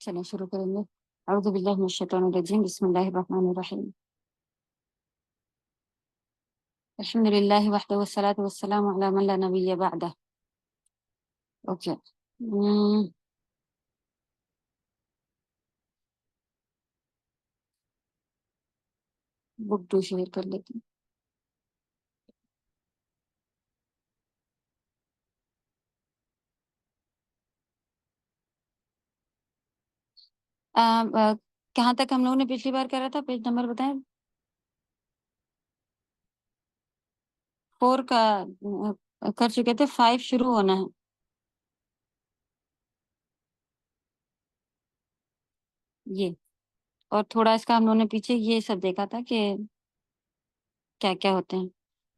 چلیں شروع کریں گے۔ اعوذ باللہ من الشیطان الرجیم، بسم اللہ الرحمن الرحیم۔ الحمد للہ وحدہ والصلاۃ والسلام علی من لا نبی بعدہ۔ اوکے، بک ٹو شیئر کر لیتی ہوں۔ کہاں تک ہم لوگوں نے پچھلی بار کرا تھا؟ پیج نمبر بتائیں۔ 4 کا کر چکے تھے، 5 شروع ہونا ہے۔ یہ اور تھوڑا اس کا ہم لوگوں نے پیچھے یہ سب دیکھا تھا کہ کیا کیا ہوتے ہیں۔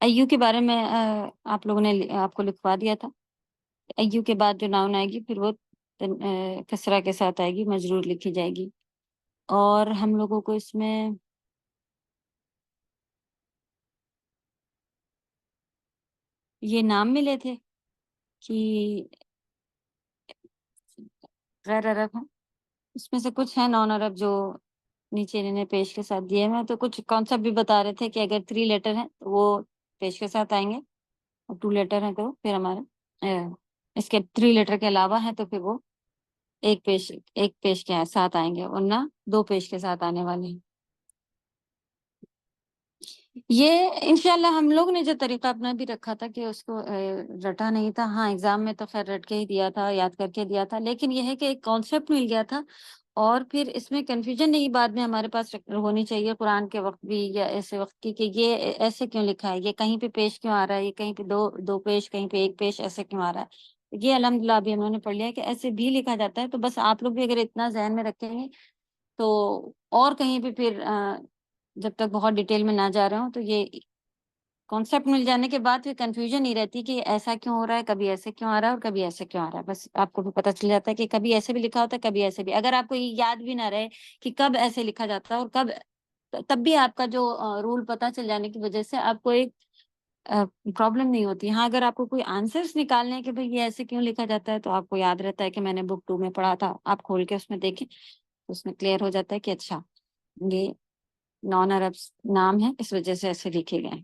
ایو کے بارے میں آپ لوگوں نے آپ کو لکھوا دیا تھا۔ ایو کے بعد جو ناؤن آئے گی پھر وہ کسرہ کے ساتھ آئے گی، مجرور لکھی جائے گی۔ اور ہم لوگوں کو اس میں یہ نام ملے تھے کہ غیر عرب ہیں، اس میں سے کچھ ہیں نان عرب جو نیچے انہوں نے پیش کے ساتھ دیے ہیں، تو کچھ کانسیپٹ بھی بتا رہے تھے کہ اگر 3 لیٹر ہیں تو وہ پیش کے ساتھ آئیں گے، اور 2 لیٹر ہیں تو پھر ہمارے اس کے 3 لیٹر کے علاوہ ہیں تو پھر وہ ایک پیش کے ساتھ آئیں گے، ورنہ 2 پیش کے ساتھ آنے والے ہیں۔ یہ انشاءاللہ ہم لوگ نے جو طریقہ اپنا بھی رکھا تھا کہ اس کو رٹا نہیں تھا، ہاں ایگزام میں تو خیر رٹ کے ہی دیا تھا، یاد کر کے دیا تھا، لیکن یہ ہے کہ ایک کانسیپٹ مل گیا تھا، اور پھر اس میں کنفیوژن نہیں بعد میں ہمارے پاس ہونی چاہیے قرآن کے وقت بھی یا ایسے وقت کی کہ یہ ایسے کیوں لکھا ہے، یہ کہیں پہ پیش کیوں آ رہا ہے، یہ کہیں پہ دو پیش، کہیں پہ ایک پیش، ایسے کیوں آ رہا ہے۔ یہ الحمدللہ ابھی ہم نے پڑھ لیا کہ ایسے بھی لکھا جاتا ہے، تو بس آپ لوگ بھی اگر اتنا ذہن میں رکھیں گے تو، اور کہیں پہ پھر جب تک بہت ڈیٹیل میں نہ جا رہے ہوں تو یہ کانسیپٹ مل جانے کے بعد پھر کنفیوژن نہیں رہتی کہ ایسا کیوں ہو رہا ہے، کبھی ایسے کیوں آ رہا ہے اور کبھی ایسے کیوں آ رہا ہے۔ بس آپ کو بھی پتہ چل جاتا ہے کہ کبھی ایسے بھی لکھا ہوتا ہے، کبھی ایسے بھی۔ اگر آپ کو یہ یاد بھی نہ رہے کہ کب ایسے لکھا جاتا ہے اور کب، تب بھی آپ کا جو رول پتہ چل جانے کی وجہ سے آپ کو ایک پرابلم نہیں ہوتی۔ ہاں اگر آپ کو کوئی آنسرس نکالنے ہیں کہ بھئی یہ ایسے کیوں لکھا جاتا ہے، تو آپ کو یاد رہتا ہے کہ میں نے بک 2 میں پڑھا تھا، آپ کھول کے اس میں دیکھیں تو اس میں کلیئر ہو جاتا ہے کہ اچھا یہ نان عرب نام ہے، اس وجہ سے ایسے لکھے گئے ہیں۔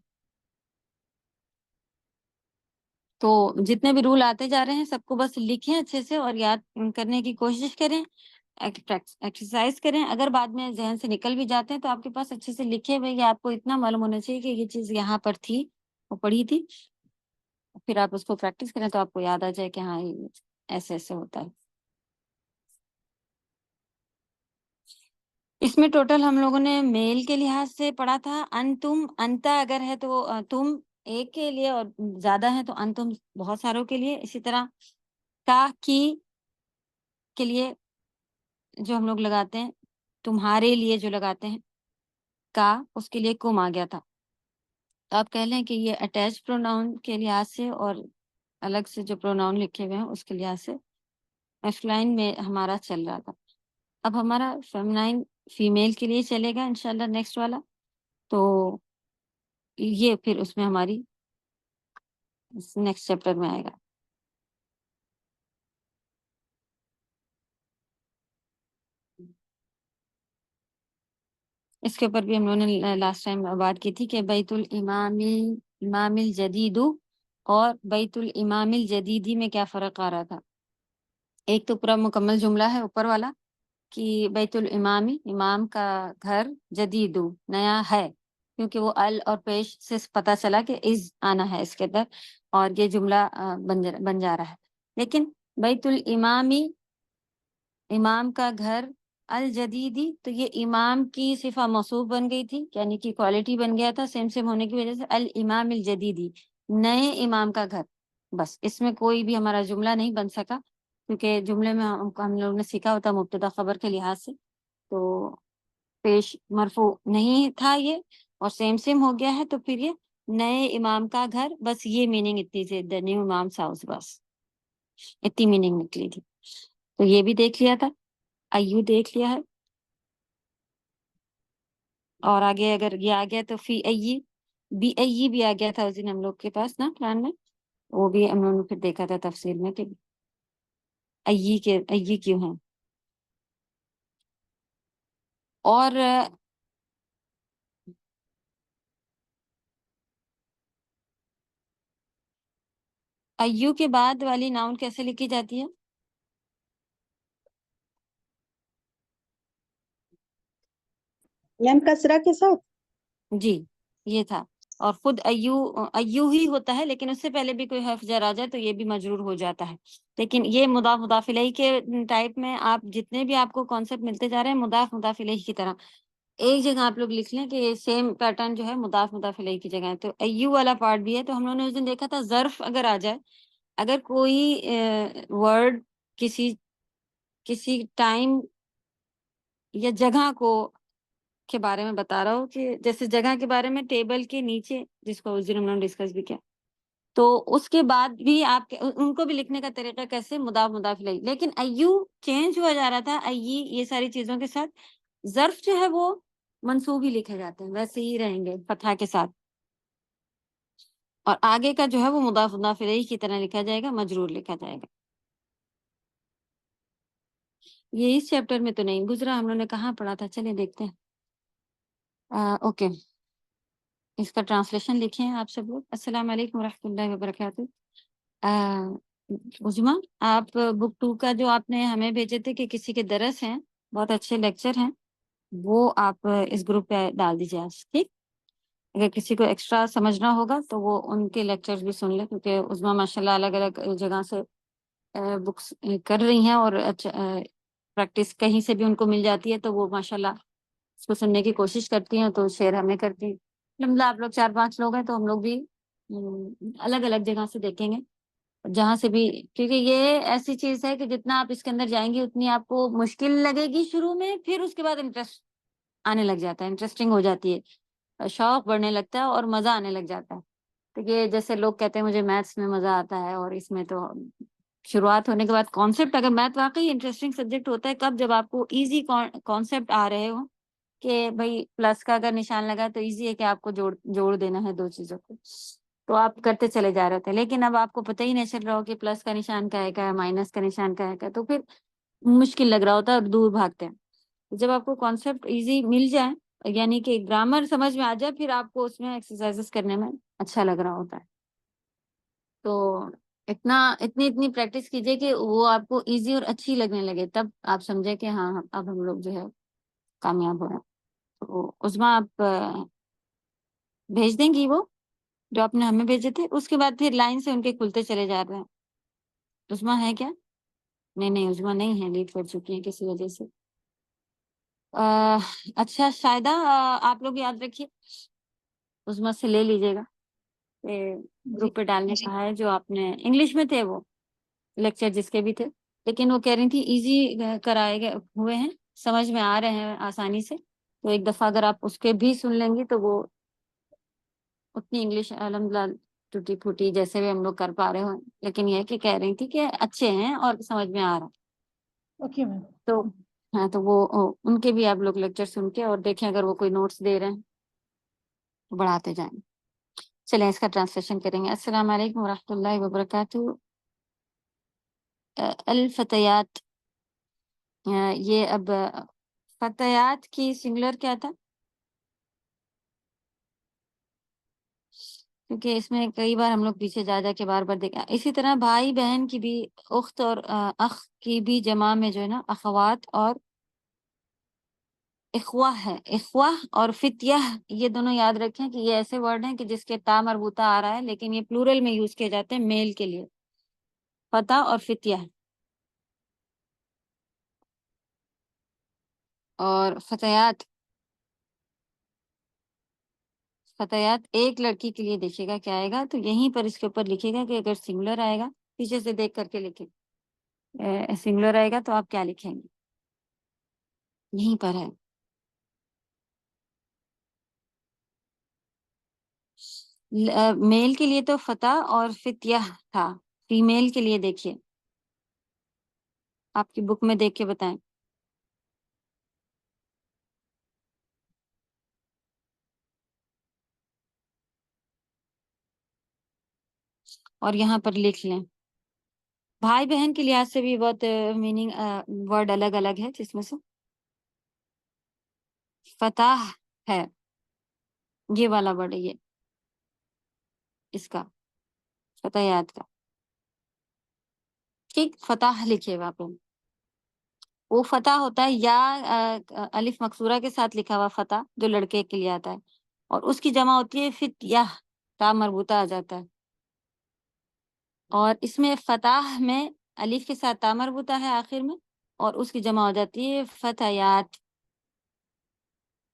تو جتنے بھی رول آتے جا رہے ہیں سب کو بس لکھیں اچھے سے اور یاد کرنے کی کوشش کریں، ایکسرسائز کریں۔ اگر بعد میں ذہن سے نکل بھی جاتے ہیں تو آپ کے پاس اچھے سے لکھے ہوئے، آپ کو اتنا معلوم ہونا چاہیے کہ یہ چیز یہاں پر تھی، وہ پڑھی تھی، پھر آپ اس کو پریکٹس کریں تو آپ کو یاد آ جائے کہ ہاں یہ ایسے ایسے ہوتا ہے۔ اس میں ٹوٹل ہم لوگوں نے میل کے لحاظ سے پڑھا تھا انتم، انتا اگر ہے تو تم ایک کے لیے، اور زیادہ ہے تو انتم بہت ساروں کے لیے۔ اسی طرح کا کی کے لیے جو ہم لوگ لگاتے ہیں، تمہارے لیے جو لگاتے ہیں کا، اس کے لیے کم آ گیا تھا۔ تو آپ کہہ لیں کہ یہ اٹیچ پروناؤن کے لحاظ سے اور الگ سے جو پروناؤن لکھے ہوئے ہیں اس کے لحاظ سے ایفلائن میں ہمارا چل رہا تھا۔ اب ہمارا فیمنائن فیمیل کے لیے چلے گا انشاءاللہ نیکسٹ والا، تو یہ پھر اس میں ہماری نیکسٹ چیپٹر میں آئے گا۔ اس کے اوپر بھی ہم لوگوں نے لاسٹ ٹائم بات کی تھی کہ بیت الامام الجدید اور بیت الامام الجدیدی میں کیا فرق آ رہا تھا۔ ایک تو پورا مکمل جملہ ہے اوپر والا کہ بیت الامامی، امام کا گھر، جدید نیا ہے، کیونکہ وہ ال اور پیش سے پتہ چلا کہ از آنا ہے اس کے اندر، اور یہ جملہ بن جا رہا ہے۔ لیکن بیت الامامی، امام کا گھر، الجدیدی، تو یہ امام کی صفہ موصوف بن گئی تھی، یعنی کہ کوالٹی بن گیا تھا سیم ہونے کی وجہ سے، الامام الجدیدی، نئے امام کا گھر۔ بس اس میں کوئی بھی ہمارا جملہ نہیں بن سکا، کیونکہ جملے میں ہم لوگوں نے سیکھا ہوتا مبتدا خبر کے لحاظ سے، تو پیش مرفوع نہیں تھا یہ، اور سیم ہو گیا ہے، تو پھر یہ نئے امام کا گھر، بس یہ میننگ اتنی تھی، the new imam's house، بس اتنی میننگ نکلی تھی۔ تو یہ بھی دیکھ لیا تھا، ایو دیکھ لیا ہے، اور آگے اگر یہ آ گیا تو فی ای، بی ای بھی آ گیا تھا اس دن ہم لوگ کے پاس نا پلان میں، وہ بھی ہم لوگوں نے پھر دیکھا تھا تفصیل میں کہ ای کیوں ہیں۔ اور ایو کے بعد والی ناؤن کیسے لکھی جاتی ہے؟ میم کسرہ کے ساتھ. جی یہ تھا، اور خود ایو ہی ہوتا ہے، لیکن اس سے پہلے بھی کوئی حرف جر آ جائے تو یہ بھی مجرور ہو جاتا ہے. لیکن یہ مضاف مضاف الیہ کے ٹائپ میں آپ جتنے بھی آپ کو کانسیپٹ ملتے جا رہے ہیں مضاف مضاف الیہ کی طرح، ایک جگہ آپ لوگ لکھ لیں کہ یہ سیم پیٹرن جو ہے مضاف مضاف الیہ کی جگہ ہے. تو ایو والا پارٹ بھی ہے. تو ہم لوگوں نے اس دن دیکھا تھا ظرف اگر آ جائے، اگر کوئی ورڈ کسی ٹائم یا جگہ کے بارے میں بتا رہا ہو، کہ جیسے جگہ کے بارے میں ٹیبل کے نیچے، جس کو اس دن ہم نے ڈسکس بھی کیا، تو اس کے بعد بھی آپ ان کو بھی لکھنے کا طریقہ کیسے، مضاف مضاف الیہ. لیکن ایو چینج ہوا جا رہا تھا، یہ ساری چیزوں کے ساتھ ظرف جو ہے وہ منصوب ہی لکھے جاتے ہیں، ویسے ہی رہیں گے فتحہ کے ساتھ، اور آگے کا جو ہے وہ مضاف مضاف الیہ کی طرح لکھا جائے گا، مجرور لکھا جائے گا. یہ اس چیپٹر میں تو نہیں گزرا، ہم لوگوں نے کہاں پڑھا تھا، چلیں دیکھتے ہیں. اوکے، اس کا ٹرانسلیشن لکھیں آپ سب لوگ. السلام علیکم ورحمۃ اللہ وبرکاتہ. عظما، آپ بک 2 کا جو آپ نے ہمیں بھیجے تھے کہ کسی کے درس ہیں، بہت اچھے لیکچر ہیں، وہ آپ اس گروپ پہ ڈال دیجیے آج، ٹھیک؟ اگر کسی کو ایکسٹرا سمجھنا ہوگا تو وہ ان کے لیکچرز بھی سن لیں، کیونکہ عظما ماشاء اللہ الگ الگ جگہ سے بکس کر رہی ہیں، اور اچھا پریکٹس کہیں سے بھی ان کو مل جاتی ہے، تو وہ ماشاء اللہ اس کو سننے کی کوشش کرتی ہیں، تو شیئر ہمیں کرتی ہیں. الحمد للہ آپ لوگ 4-5 لوگ ہیں، تو ہم لوگ بھی الگ الگ جگہ سے دیکھیں گے، جہاں سے بھی، کیونکہ یہ ایسی چیز ہے کہ جتنا آپ اس کے اندر جائیں گی اتنی آپ کو مشکل لگے گی شروع میں، پھر اس کے بعد انٹرسٹ آنے لگ جاتا ہے، انٹرسٹنگ ہو جاتی ہے، شوق بڑھنے لگتا ہے اور مزہ آنے لگ جاتا ہے. تو یہ جیسے لوگ کہتے ہیں مجھے میتھس میں مزہ آتا ہے، اور اس میں تو شروعات ہونے کے بعد کانسیپٹ، اگر میتھ واقعی انٹرسٹنگ سبجیکٹ ہوتا ہے کب، جب آپ کو ایزی کانسیپٹ آ رہے ہو، کہ بھائی پلس کا اگر نشان لگا تو ایزی ہے کہ آپ کو جوڑ دینا ہے دو چیزوں کو، تو آپ کرتے چلے جا رہے تھے. لیکن اب آپ کو پتہ ہی نہیں چل رہا ہو کہ پلس کا نشان کیا ہے، کیا ہے مائنس کا نشان کیا ہے، تو پھر مشکل لگ رہا ہوتا ہے اور دور بھاگتے ہیں. جب آپ کو کانسیپٹ ایزی مل جائے، یعنی کہ گرامر سمجھ میں آ جائے، پھر آپ کو اس میں ایکسرسائزز کرنے میں اچھا لگ رہا ہوتا ہے. تو اتنی پریکٹس کیجئے کہ وہ آپ کو ایزی اور اچھی لگنے لگے، تب آپ سمجھے کہ ہاں اب ہم لوگ جو ہے کامیاب ہو رہے ہیں. تو عظما آپ بھیج دیں گی وہ جو آپ نے ہمیں بھیجے تھے، اس کے بعد پھر لائن سے ان کے کھلتے چلے جا رہے ہیں. عظما ہے کیا؟ نہیں عظما نہیں ہے، لیٹ کر چکی ہیں کسی وجہ سے. اچھا شاہدہ، آپ لوگ یاد رکھیے، عظما سے لے لیجیے گا، گروپ پہ ڈالنے کا ہے، جو آپ نے انگلش میں تھے وہ لیکچر جس کے بھی تھے، لیکن وہ کہہ رہی تھی ایزی کرائے گئے ہوئے ہیں، سمجھ میں آ رہے ہیں آسانی سے. تو ایک دفعہ اگر آپ اس کے بھی سن لیں گی تو وہ اتنی انگلش الحمدللہ ٹوٹی پھوٹی جیسے بھی ہم لوگ کر پا رہے ہوں، لیکن یہ کہ کہہ رہی تھی کہ اچھے ہیں اور سمجھ میں آ رہا. Okay ma'am. تو ہاں، تو وہ ان کے بھی آپ لوگ لیکچر سن کے اور دیکھیں، اگر وہ کوئی نوٹس دے رہے ہیں تو بڑھاتے جائیں. چلیں اس کا ٹرانسلیشن کریں گے. السلام علیکم ورحمۃ اللہ وبرکاتہ. الفتیات، یہ اب فتیات کی سنگولر کیا تھا؟ کیونکہ اس میں کئی بار ہم لوگ پیچھے جا کے بار بار دیکھا. اسی طرح بھائی بہن کی بھی اخت اور اخ کی بھی جمع میں جو ہے نا اخوات اور اخوہ ہے. اخوہ اور فتیہ، یہ دونوں یاد رکھیں کہ یہ ایسے ورڈ ہیں کہ جس کے تا مربوطہ آ رہا ہے، لیکن یہ پلورل میں یوز کیے جاتے ہیں میل کے لیے، فتح اور فتیہ. اور فتیات ایک لڑکی کے لیے دیکھیے گا کیا آئے گا، تو یہیں پر اس کے اوپر لکھے گا کہ اگر سنگولر آئے گا، پیچھے سے دیکھ کر کے لکھیں، سنگولر آئے گا تو آپ کیا لکھیں گے، یہیں پر ہے. میل کے لیے تو فتح اور فتیہ تھا، فیمیل کے لیے دیکھیے، آپ کی بک میں دیکھ کے بتائیں. اور یہاں پر لکھ لیں. بھائی بہن کے لحاظ سے بھی بہت میننگ ورڈ الگ الگ ہے، جس میں سے فتح ہے، یہ والا ورڈ ہے، یہ اس کا فتحیات کا، ٹھیک، فتح لکھے وہاں پہ، وہ فتح ہوتا ہے یا الف مکسورہ کے ساتھ لکھا ہوا فتح جو لڑکے کے لیے آتا ہے، اور اس کی جمع ہوتی ہے فتیہ، تا مربوطہ آ جاتا ہے، اور اس میں فتح میں الف کے ساتھ تا مربوطہ ہے آخر میں، اور اس کی جمع ہو جاتی ہے فتیات۔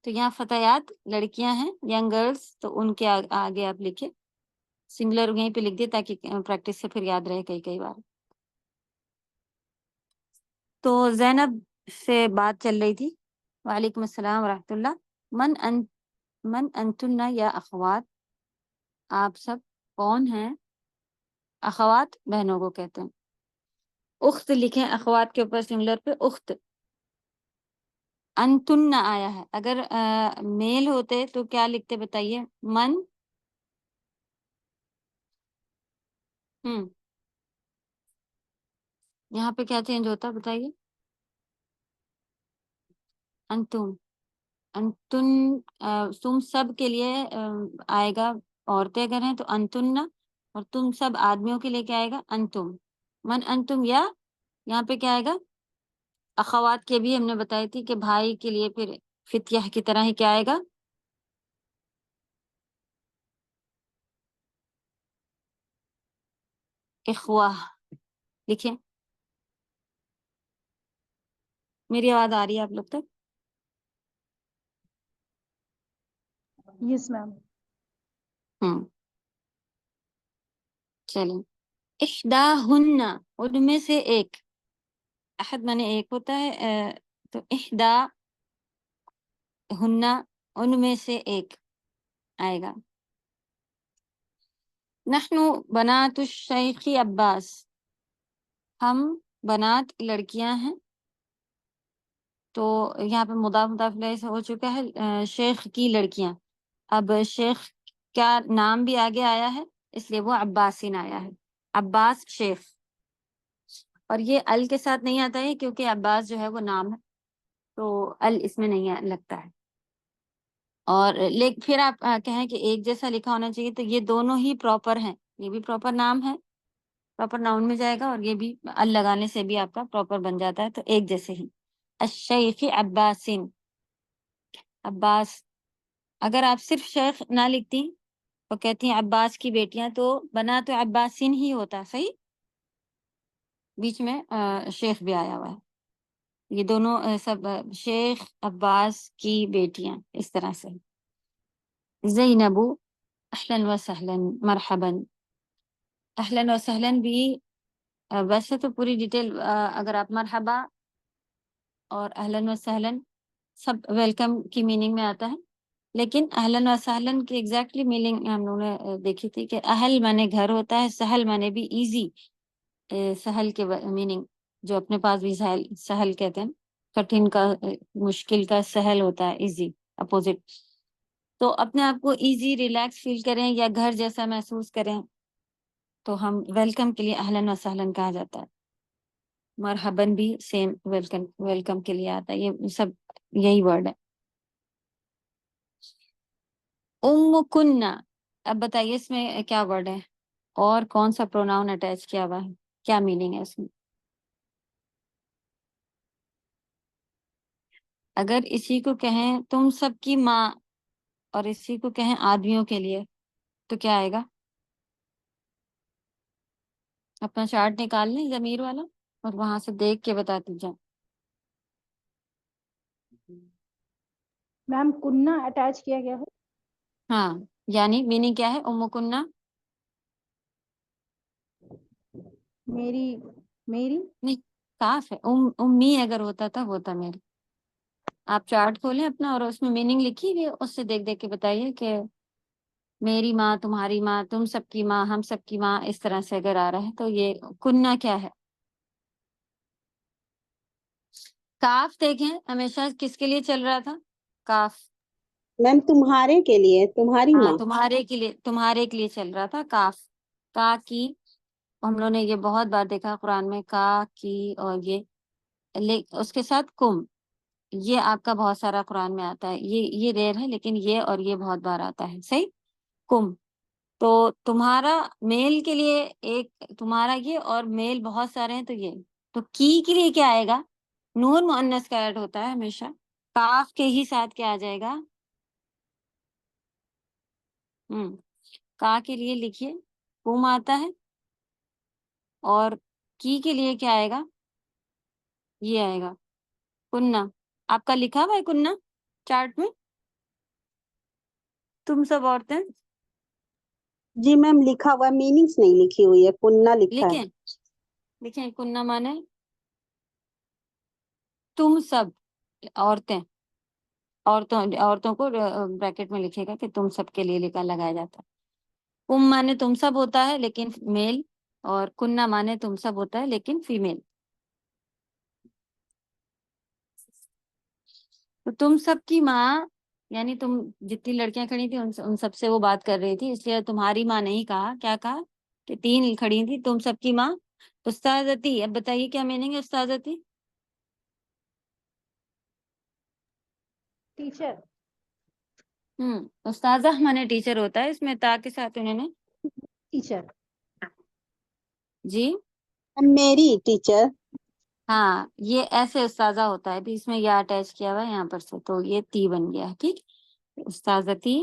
تو یہاں فتیات لڑکیاں ہیں، ینگ گرلس، تو ان کے آگے آپ لکھے، سنگولر یہیں پہ لکھ دیں تاکہ پریکٹس سے پھر یاد رہے کئی بار۔ تو زینب سے بات چل رہی تھی، وعلیکم السلام ورحمۃ اللہ، من انتن یا اخوات، آپ سب کون ہیں؟ اخوات بہنوں کو کہتے ہیں، اخت لکھیں اخوات کے اوپر سنگولر پہ اخت، انتن آیا ہے، اگر میل ہوتے تو کیا لکھتے بتائیے؟ من یہاں پہ کیا چینج ہوتا بتائیے؟ انتم، انتن، تم سب کے لیے آئے گا، عورتیں اگر ہیں تو انتن، اور تم سب آدمیوں کے لیے کیا آئے گا؟ انتم، من انتم، یا یہاں پہ کیا آئے گا؟ اخوات کے بھی ہم نے بتائی تھی کہ بھائی کے لیے پھر فتیہ کی طرح ہی کیا آئے گا؟ اخواہ لکھیں۔ میری آواز آ رہی ہے آپ لوگ تک؟ یس میم۔ چلیں، احداہن، ان میں سے ایک، احد مانے ایک ہوتا ہے، تو احدا ہن، ان میں سے ایک آئے گا۔ نحن بنات الشیخ عباس، ہم بنات لڑکیاں ہیں، تو یہاں پہ مضاف مضاف الیہ سے ہو چکا ہے، شیخ کی لڑکیاں، اب شیخ کا نام بھی آگے آیا ہے اس لیے وہ عباسین آیا ہے، عباس شیخ، اور یہ ال کے ساتھ نہیں آتا ہے کیونکہ عباس جو ہے وہ نام ہے، تو ال اس میں نہیں لگتا ہے، اور پھر آپ کہیں کہ ایک جیسا لکھا ہونا چاہیے، تو یہ دونوں ہی پراپر ہیں، یہ بھی پراپر نام ہے، پراپر ناؤن میں جائے گا، اور یہ بھی ال لگانے سے بھی آپ کا پراپر بن جاتا ہے، تو ایک جیسے ہی، الشیخ عباسین، عباس، اگر آپ صرف شیخ نہ لکھتی اور کہتی ہیں عباس کی بیٹیاں، تو بنا تو عباسین ہی ہوتا، صحیح، بیچ میں شیخ بھی آیا ہوا ہے، یہ دونوں سب شیخ عباس کی بیٹیاں، اس طرح سے۔ زینب، اہلا و سہلا، مرحبا، اہلا و سہلا بھی ویسے تو پوری ڈیٹیل اگر آپ مرحبا اور اہلا و سہلا سب ویلکم کی میننگ میں آتا ہے، لیکن اہلا و سہلا کی ایگزیکٹلی میننگ ہم لوگوں نے دیکھی تھی کہ اہل مانے گھر ہوتا ہے، سہل مانے بھی ایزی، سہل کے میننگ جو اپنے پاس بھی سہل کہتے ہیں، کٹھن کا مشکل کا سہل ہوتا ہے ایزی، اپوزٹ، تو اپنے آپ کو ایزی ریلیکس فیل کریں یا گھر جیسا محسوس کریں، تو ہم ویلکم کے لیے اہلا و سہلا کہا جاتا ہے، مرحباً بھی سیم ویلکم کے لیے آتا ہے، یہ سب یہی ورڈ ہے۔ ام کننا، اب بتائیے اس میں کیا ورڈ ہے اور کون سا پروناؤن اٹیچ کیا ہوا ہے، کیا میننگ ہے اس میں؟ اگر اسی کو کہیں تم سب کی ماں اور اسی کو کہیں آدمیوں کے لیے، تو کیا آئے گا؟ اپنا چارٹ نکال لیں ضمیر والا اور وہاں سے دیکھ کے بتاتی جائیں۔ میم کننا اٹیچ کیا گیا ہے، ہاں، یعنی میننگ کیا ہے ام کننا؟ میری، میری، نہیں، کاف ہے، امی اگر ہوتا تھا وہ تھا میری۔ آپ چارٹ کھولیں اپنا اور اس میں میننگ لکھی ہوئی ہے، اس سے دیکھ دیکھ کے بتائیے کہ میری ماں، تمہاری ماں، تم سب کی ماں، ہم سب کی ماں، اس طرح سے اگر آ رہا ہے تو یہ کننا کیا ہے؟ کاف دیکھیں ہمیشہ کس کے لیے چل رہا تھا؟ کاف، میم تمہارے کے لیے، تمہاری ہاں، ماں، تمہارے کے لیے چل رہا تھا کاف، کا کی، ہم لوگوں نے یہ بہت بار دیکھا قرآن میں، کا کی، اور یہ اس کے ساتھ کم، یہ آپ کا بہت سارا قرآن میں آتا ہے، یہ ریئر ہے، لیکن یہ اور یہ بہت بار آتا ہے. صحیح. کم. تو تمہارا میل کے لیے ایک تمہارا یہ، اور میل بہت سارے ہیں تو یہ. تو کی کے لیے کیا آئے گا؟ نون مؤنث کا ایڈ ہوتا ہے ہمیشہ. کاف کے ہی ساتھ کیا آ جائے گا؟ کا کے لیے لکھیے کم آتا ہے، اور کی کے لیے کیا آئے گا؟ یہ آئے گا کننا. آپ کا لکھا ہوا ہے کننا چارٹ میں؟ تم سب عورتیں جی میم لکھا ہوا ہے، میننگس نہیں لکھی ہوئی ہے، پننا لکھا ہے. لکھیں کننا مانے تم سب عورتیں. عورتوں کو بریکٹ میں لکھے گا کہ تم سب کے لیے لگایا جاتا ہے. کم مانے تم سب ہوتا ہے لیکن میل، اور کننا مانے تم سب ہوتا ہے لیکن فیمیل. تو تم سب کی ماں، یعنی تم جتنی لڑکیاں کھڑی تھیں ان سب سے وہ بات کر رہی تھی، اس لیے تمہاری ماں نہیں کہا. کیا کہا؟ کہ 3 کھڑی تھی تم سب کی ماں استاذتی. اب بتائیے کیا میننگ ہے استاذتی؟ ٹیچر. استاذہ مانے ٹیچر ہوتا ہے، اس میں تا کے ساتھ انہوں نے. ٹیچر. جی میری ٹیچر. ہاں، یہ ایسے استاذہ ہوتا ہے، بھی اس میں یا اٹیچ کیا ہوا ہے یہاں پر سے، تو یہ تی بن گیا ہے. ٹھیک. استاذتی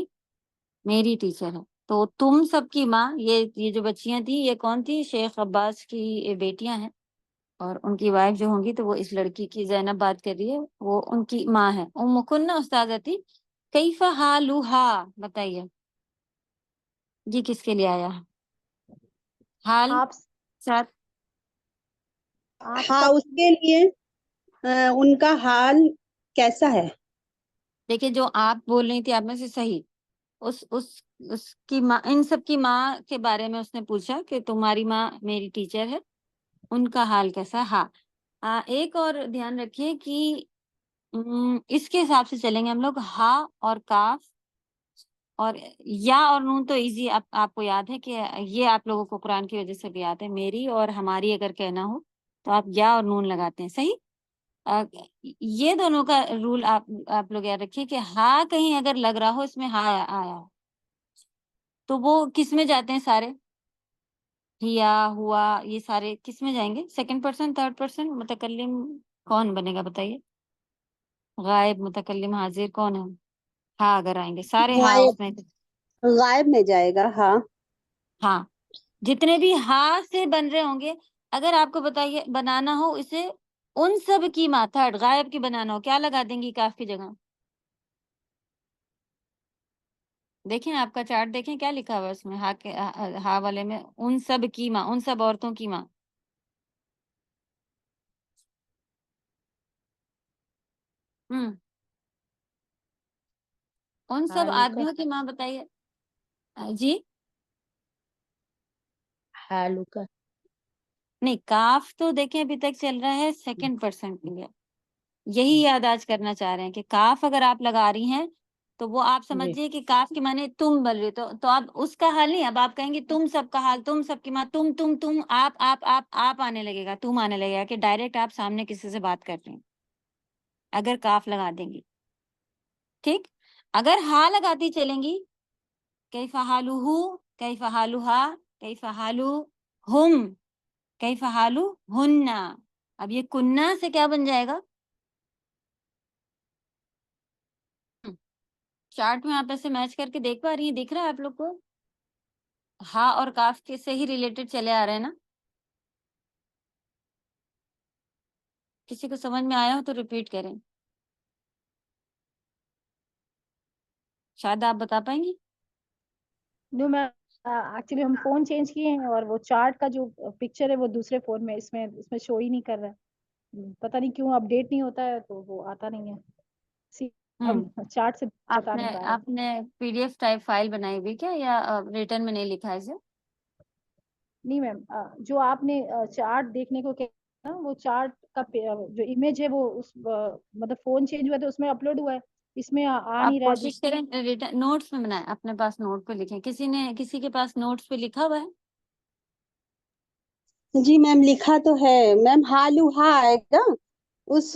میری ٹیچر ہے. تو تم سب کی ماں، یہ جو بچیاں تھیں یہ کون تھی؟ شیخ عباس کی بیٹیاں ہیں، اور ان کی وائف جو ہوں گی تو وہ اس لڑکی کی زینب بات کر رہی ہے، وہ ان کی ماں ہے. ام کنہ استاذتی کیف حالھا. بتائیے جی کس کے لیے آیا ہے؟ حال آپ ساتھ. ہاں اس کے لیے ان کا حال کیسا ہے. دیکھیے جو آپ بول رہی تھی آپ میں سے صحیح، اس کی ماں، ان سب کی ماں کے بارے میں اس نے پوچھا کہ تمہاری ماں میری ٹیچر ہے، ان کا حال کیسا. ہاں ایک اور دھیان رکھیے کہ اس کے حساب سے چلیں گے ہم لوگ. ہا اور کاف اور یا اور نون تو ایزی، آپ کو یاد ہے کہ یہ آپ لوگوں کو قرآن کی وجہ سے بھی یاد ہے. میری اور ہماری اگر کہنا ہو تو آپ یا اور نون لگاتے ہیں. صحیح. یہ دونوں کا رول آپ لوگ یاد رکھیے کہ ہاں کہیں اگر لگ رہا ہو اس میں ہاں آیا تو وہ کس میں جاتے ہیں سارے؟ ہیا ہوا یہ سارے کس میں جائیں گے؟ Second person, third person. متکلم کون بنے گا بتائیے؟ غائب، متکلم، حاضر، کون ہے؟ ہاں اگر آئیں گے سارے ہاں اس میں. غائب میں جائے گا. ہاں ہاں جتنے بھی ہاں سے بن رہے ہوں گے، اگر آپ کو بتائیے بنانا ہو اسے ان سب کی ماں، تھرڈ غائب کی بنانا ہو، کیا لگا دیں گی کاف کی جگہ؟ دیکھیں آپ کا چارٹ دیکھیں کیا لکھا ہوا ہے اس میں. ہاں والے میں ان سب کی ماں، ان سب عورتوں کی ماں. ان سب حالوکا. آدمیوں کی ماں بتائیے. جی حالوکا. نہیں، کاف تو دیکھیں ابھی تک چل رہا ہے سیکنڈ پرسن کے لیے. یہی یاد آج کرنا چاہ رہے ہیں کہ کاف اگر آپ لگا رہی ہیں تو وہ آپ جی. سمجھیے کہ کاف کی معنی تم بن رہی تو اب اس کا حال نہیں. اب آپ کہیں گے تم سب کا حال، تم سب کی ماں، تم آپ آنے لگے گا، تم آنے لگے گا کہ ڈائریکٹ آپ سامنے کسی سے بات کر رہے ہیں اگر کاف لگا دیں گی. ٹھیک. اگر ہاں لگاتی چلیں گی، کیف حالہ، کیف حالھا، کیف حالہم، کیف حالہن. اب یہ کنہ سے کیا بن جائے گا؟ چارٹ میں آپ ایسے میچ کر کے دیکھ پا رہی ہیں؟ دکھ رہا ہے آپ لوگ کو؟ ہاں اور کاف کے سے ہی ریلیٹڈ چلے آ رہے ہیں نا؟ کسی کو سمجھ میں آیا ہو تو ریپیٹ کریں، شاید آپ بتا پائیں گی. نو میں ایکچولی ہم فون چینج کیے ہیں اور وہ چارٹ کا جو پکچر ہے وہ دوسرے فون میں اس میں شو ہی نہیں کر رہا ہے. پتہ نہیں کیوں اپڈیٹ نہیں ہوتا ہے تو وہ آتا نہیں ہے. ہم چارٹ سے بتا نہیں پا رہے. آپ نے P D F type file بنائی ہوئی کیا، یا ریٹرن میں نہیں لکھا ہے اسے؟ نہیں میم، جو آپ نے چارٹ دیکھنے کو کہا نا، وہ چارٹ کا جو امیج ہے وہ مطلب فون چینج ہوا تو اس میں اپلوڈ ہوا ہے، اس میں آ آپ نہیں رہا ہے. کوشش کریں نوٹس میں بنائیں، اپنے پاس نوٹ پہ لکھیں. کسی کے پاس نوٹس پہ لکھا ہوا ہے؟ جی میم لکھا تو ہے میم. حالھا آئے گا اس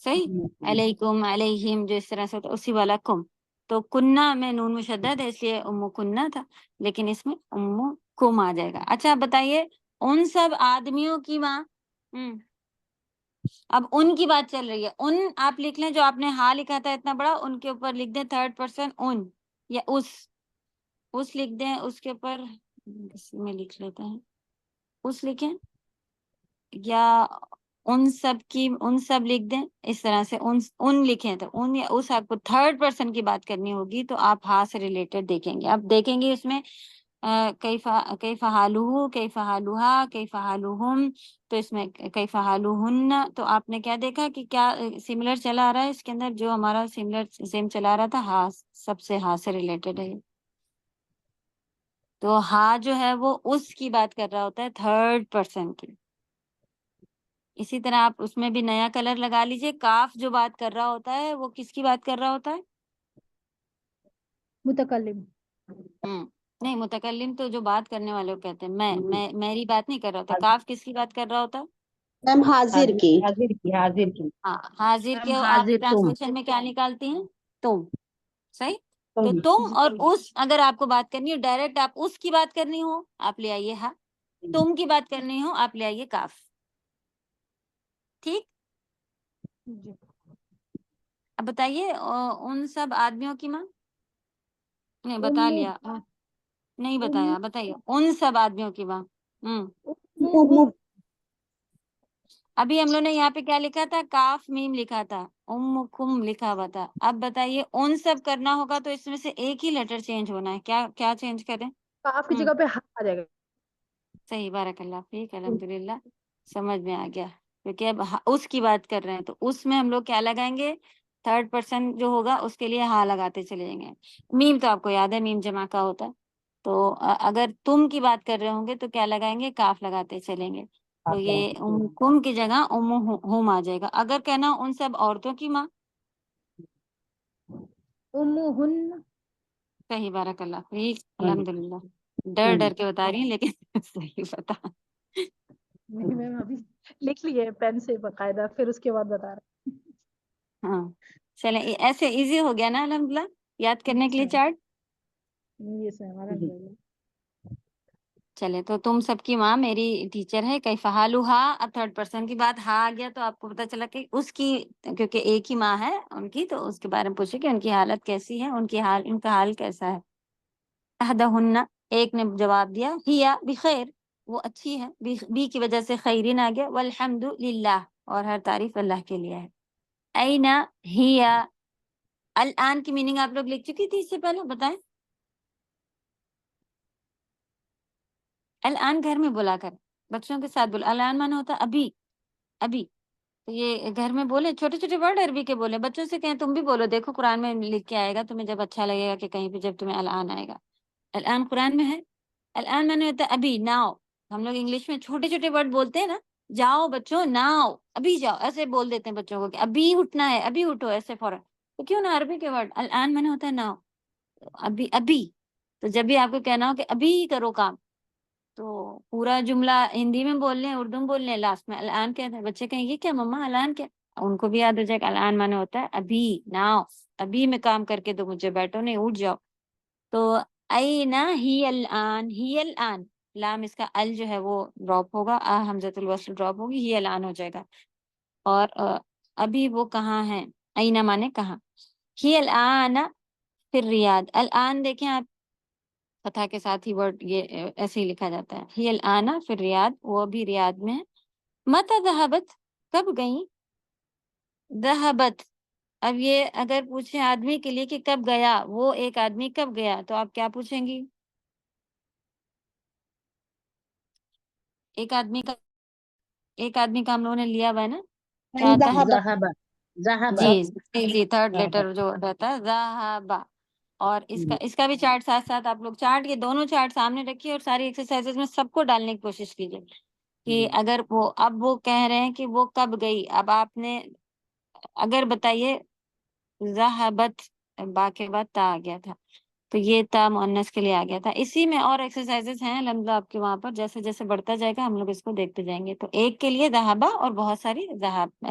صحیح. علیکم علیہم جو اس طرح سے ہوتا ہے اسی والا کم. تو کنہ میں نون مشدد ہے اس لیے ام کنہ تھا، لیکن اس میں ام کم آ جائے گا. اچھا اب بتائیے ان سب آدمیوں کی ماں. اب ان کی بات چل رہی ہے. ان آپ لکھ لیں جو آپ نے ہاں لکھا تھا اتنا بڑا، ان کے اوپر لکھ دیں تھرڈ پرسن ان، یا اس لکھ دیں. اس کے اوپر اسی میں لکھ لیتے ہیں اس لکھیں، یا ان سب کی ان سب لکھ دیں. اس طرح سے ان لکھیں تو ان یا اس آپ کو تھرڈ پرسن کی بات کرنی ہوگی تو آپ ہاں سے ریلیٹڈ دیکھیں گے. اب دیکھیں گے اس میں کیف حالہ، کیف حالہا، کیف حالہم. تو اس میں کیف حالہن، تو آپ نے کیا دیکھا کہ کیا سملر چلا آ رہا ہے اس کے اندر. جو ہمارا سملر سیم چلا آ رہا تھا ہاں، سب سے ہاں سے ریلیٹڈ ہے. تو ہاں جو ہے وہ اس کی بات کر رہا ہوتا ہے تھرڈ پرسن کی. اسی طرح آپ اس میں بھی نیا کلر لگا لیجئے. کاف جو بات کر رہا ہوتا ہے وہ کس کی بات کر رہا ہوتا ہے؟ متکلم. نہیں، متکلم تو جو بات کرنے والے کو کہتے ہیں. میں میری بات نہیں کر رہا ہوتا. کاف کس کی بات کر رہا ہوتا ہے؟ میم حاضر کی. حاضر کی. ہاں، حاضر کے. میم آپ حاضر تم. ٹرانسلیشن میں کیا نکالتی ہیں؟ تم. صحیح. تو تم. تم اور اس، اگر آپ کو بات کرنی ہو ڈائریکٹ، آپ اس کی بات کرنی ہو آپ لے آئیے ہاں، تم کی بات کرنی ہو آپ لے آئیے کاف. ٹھیک. جی. اب بتائیے ان سب آدمیوں کی ماں. نہیں بتا لیا، نہیں بتایا. بتائیے ان سب آدمیوں کی ماں. ابھی ہم لوگ نے یہاں پہ کیا لکھا تھا؟ کاف میم لکھا تھا، کم لکھا ہوا تھا. اب بتائیے ان سب کرنا ہوگا تو اس میں سے ایک ہی لیٹر چینج ہونا ہے. کیا چینج کریں؟ کاف کی جگہ پہ ہاں آ جائے گا. صحیح، بارک اللہ فیک. الحمدللہ سمجھ میں آ گیا. کیونکہ اب اس کی بات کر رہے ہیں تو اس میں ہم لوگ کیا لگائیں گے؟ تھرڈ پرسن جو ہوگا اس کے لیے ہاں لگاتے چلے جائیں گے. میم تو آپ کو یاد ہے میم جمع کا ہوتا ہے. تو اگر تم کی بات کر رہے ہوں گے تو کیا لگائیں گے؟ کاف لگاتے چلیں گے. تو یہ کم کی جگہ ہم آ جائے گا. اگر کہنا ان سب عورتوں کی ماں. امہن. صحیح، بارک اللہ فیک. الحمدللہ ڈر کے بتا رہی ہیں لیکن صحیح بتا. نہیں میم ابھی لکھ لیے پین سے باقاعدہ، پھر اس کے بعد بتا رہے. ہاں چلیں، ایسے ایزی ہو گیا نا الحمدللہ یاد کرنے کے لیے چارٹ. یس میم الحمدللہ. چلے تو تم سب کی ماں میری ٹیچر ہے. کیف حالہا، اب تھرڈ پرسن کی بات ہاں آ گیا تو آپ کو پتا چلا کہ اس کی، کیونکہ ایک ہی ماں ہے ان کی، تو اس کے بارے میں پوچھے کہ ان کی حالت کیسی ہے، ان کا حال کیسا ہے. احدہن، ایک نے جواب دیا ہیا بخیر، وہ اچھی ہے. بی کی وجہ سے خیرین آ گیا. والحمد للہ، اور ہر تعریف اللہ کے لیے ہے. این ہیا، الان کی میننگ آپ لوگ لکھ چکی تھی اس سے پہلے، بتائیں. الان گھر میں بولا کر، بچوں کے ساتھ بولا. الان مانا ہوتا ابھی، ابھی. تو یہ گھر میں بولے، چھوٹے چھوٹے ورڈ عربی کے بولے. بچوں سے کہیں تم بھی بولو، دیکھو قرآن میں لکھ کے آئے گا تمہیں جب اچھا لگے گا کہ کہیں پہ جب تمہیں الان آئے گا. الان قرآن میں ہے. الان مانا ہوتا ابھی، ناؤ. ہم لوگ انگلش میں چھوٹے چھوٹے ورڈ بولتے ہیں نا، جاؤ بچوں، ناؤ، ابھی جاؤ، ایسے بول دیتے ہیں بچوں کو کہ ابھی اٹھنا ہے، ابھی اٹھو، ایسے فوراً. تو کیوں نا عربی کے ورڈ الان مانا ہوتا ہے ناؤ، ابھی ابھی. تو جب بھی آپ کو کہنا ہو کہ ابھی کرو کام، تو پورا جملہ ہندی میں بول لیں، اردو میں بول لیں، لاسٹ میں الان کہتے ہیں. بچے کہیں گے کیا مما الان کیا؟ ان کو بھی یاد ہو جائے کہ الان مانے ہوتا ہے ابھی، ناؤ، ابھی میں کام کر کے دو مجھے، بیٹھو نہیں، اٹھ جاؤ. تو این ہی الان، ہی الان، لام اس کا ال جو ہے وہ ڈراپ ہوگا، حمزۃ الوصل ڈراپ ہوگی، ہی الان ہو جائے گا. اور ابھی وہ کہاں ہے؟ اینا مانے کہاں. ہی الان پھر ریاض. الان دیکھیں آپ فتح کے ساتھ ہی ورڈ یہ ایسے ہی لکھا جاتا ہے. ہی الان پھر ریاض، وہ بھی ریاض میں. متی ذہبت، کب گئیں؟ ذہبت. اب یہ اگر پوچھیں آدمی کے لیے کہ کب گیا، وہ ایک آدمی کب گیا، تو آپ کیا پوچھیں گی؟ ایک آدمی کا ہم لوگوں نے لیا ہوا ہے نا، کیا آتا ہے؟ ذہبہ. ذہبہ. جی تھرڈ لیٹر جو رہتا ہے ذہبہ. اور اس کا بھی چارٹ ساتھ ساتھ آپ لوگ چارٹ، یہ دونوں چارٹ سامنے رکھیے اور ساری ایکسرسائزز میں سب کو ڈالنے کی کوشش کیجیے کہ اگر وہ اب وہ کہہ رہے ہیں کہ وہ کب گئی. اب آپ نے اگر بتائیے ذہبت، با کے بعد تا آ گیا تھا، تو یہ تا مؤنث کے لیے آ گیا تھا. اسی میں اور ایکسرسائزز ہیں الحمدللہ آپ کے وہاں پر، جیسے جیسے بڑھتا جائے گا ہم لوگ اس کو دیکھتے جائیں گے. تو ایک کے لیے ذہبہ اور بہت ساری ذہب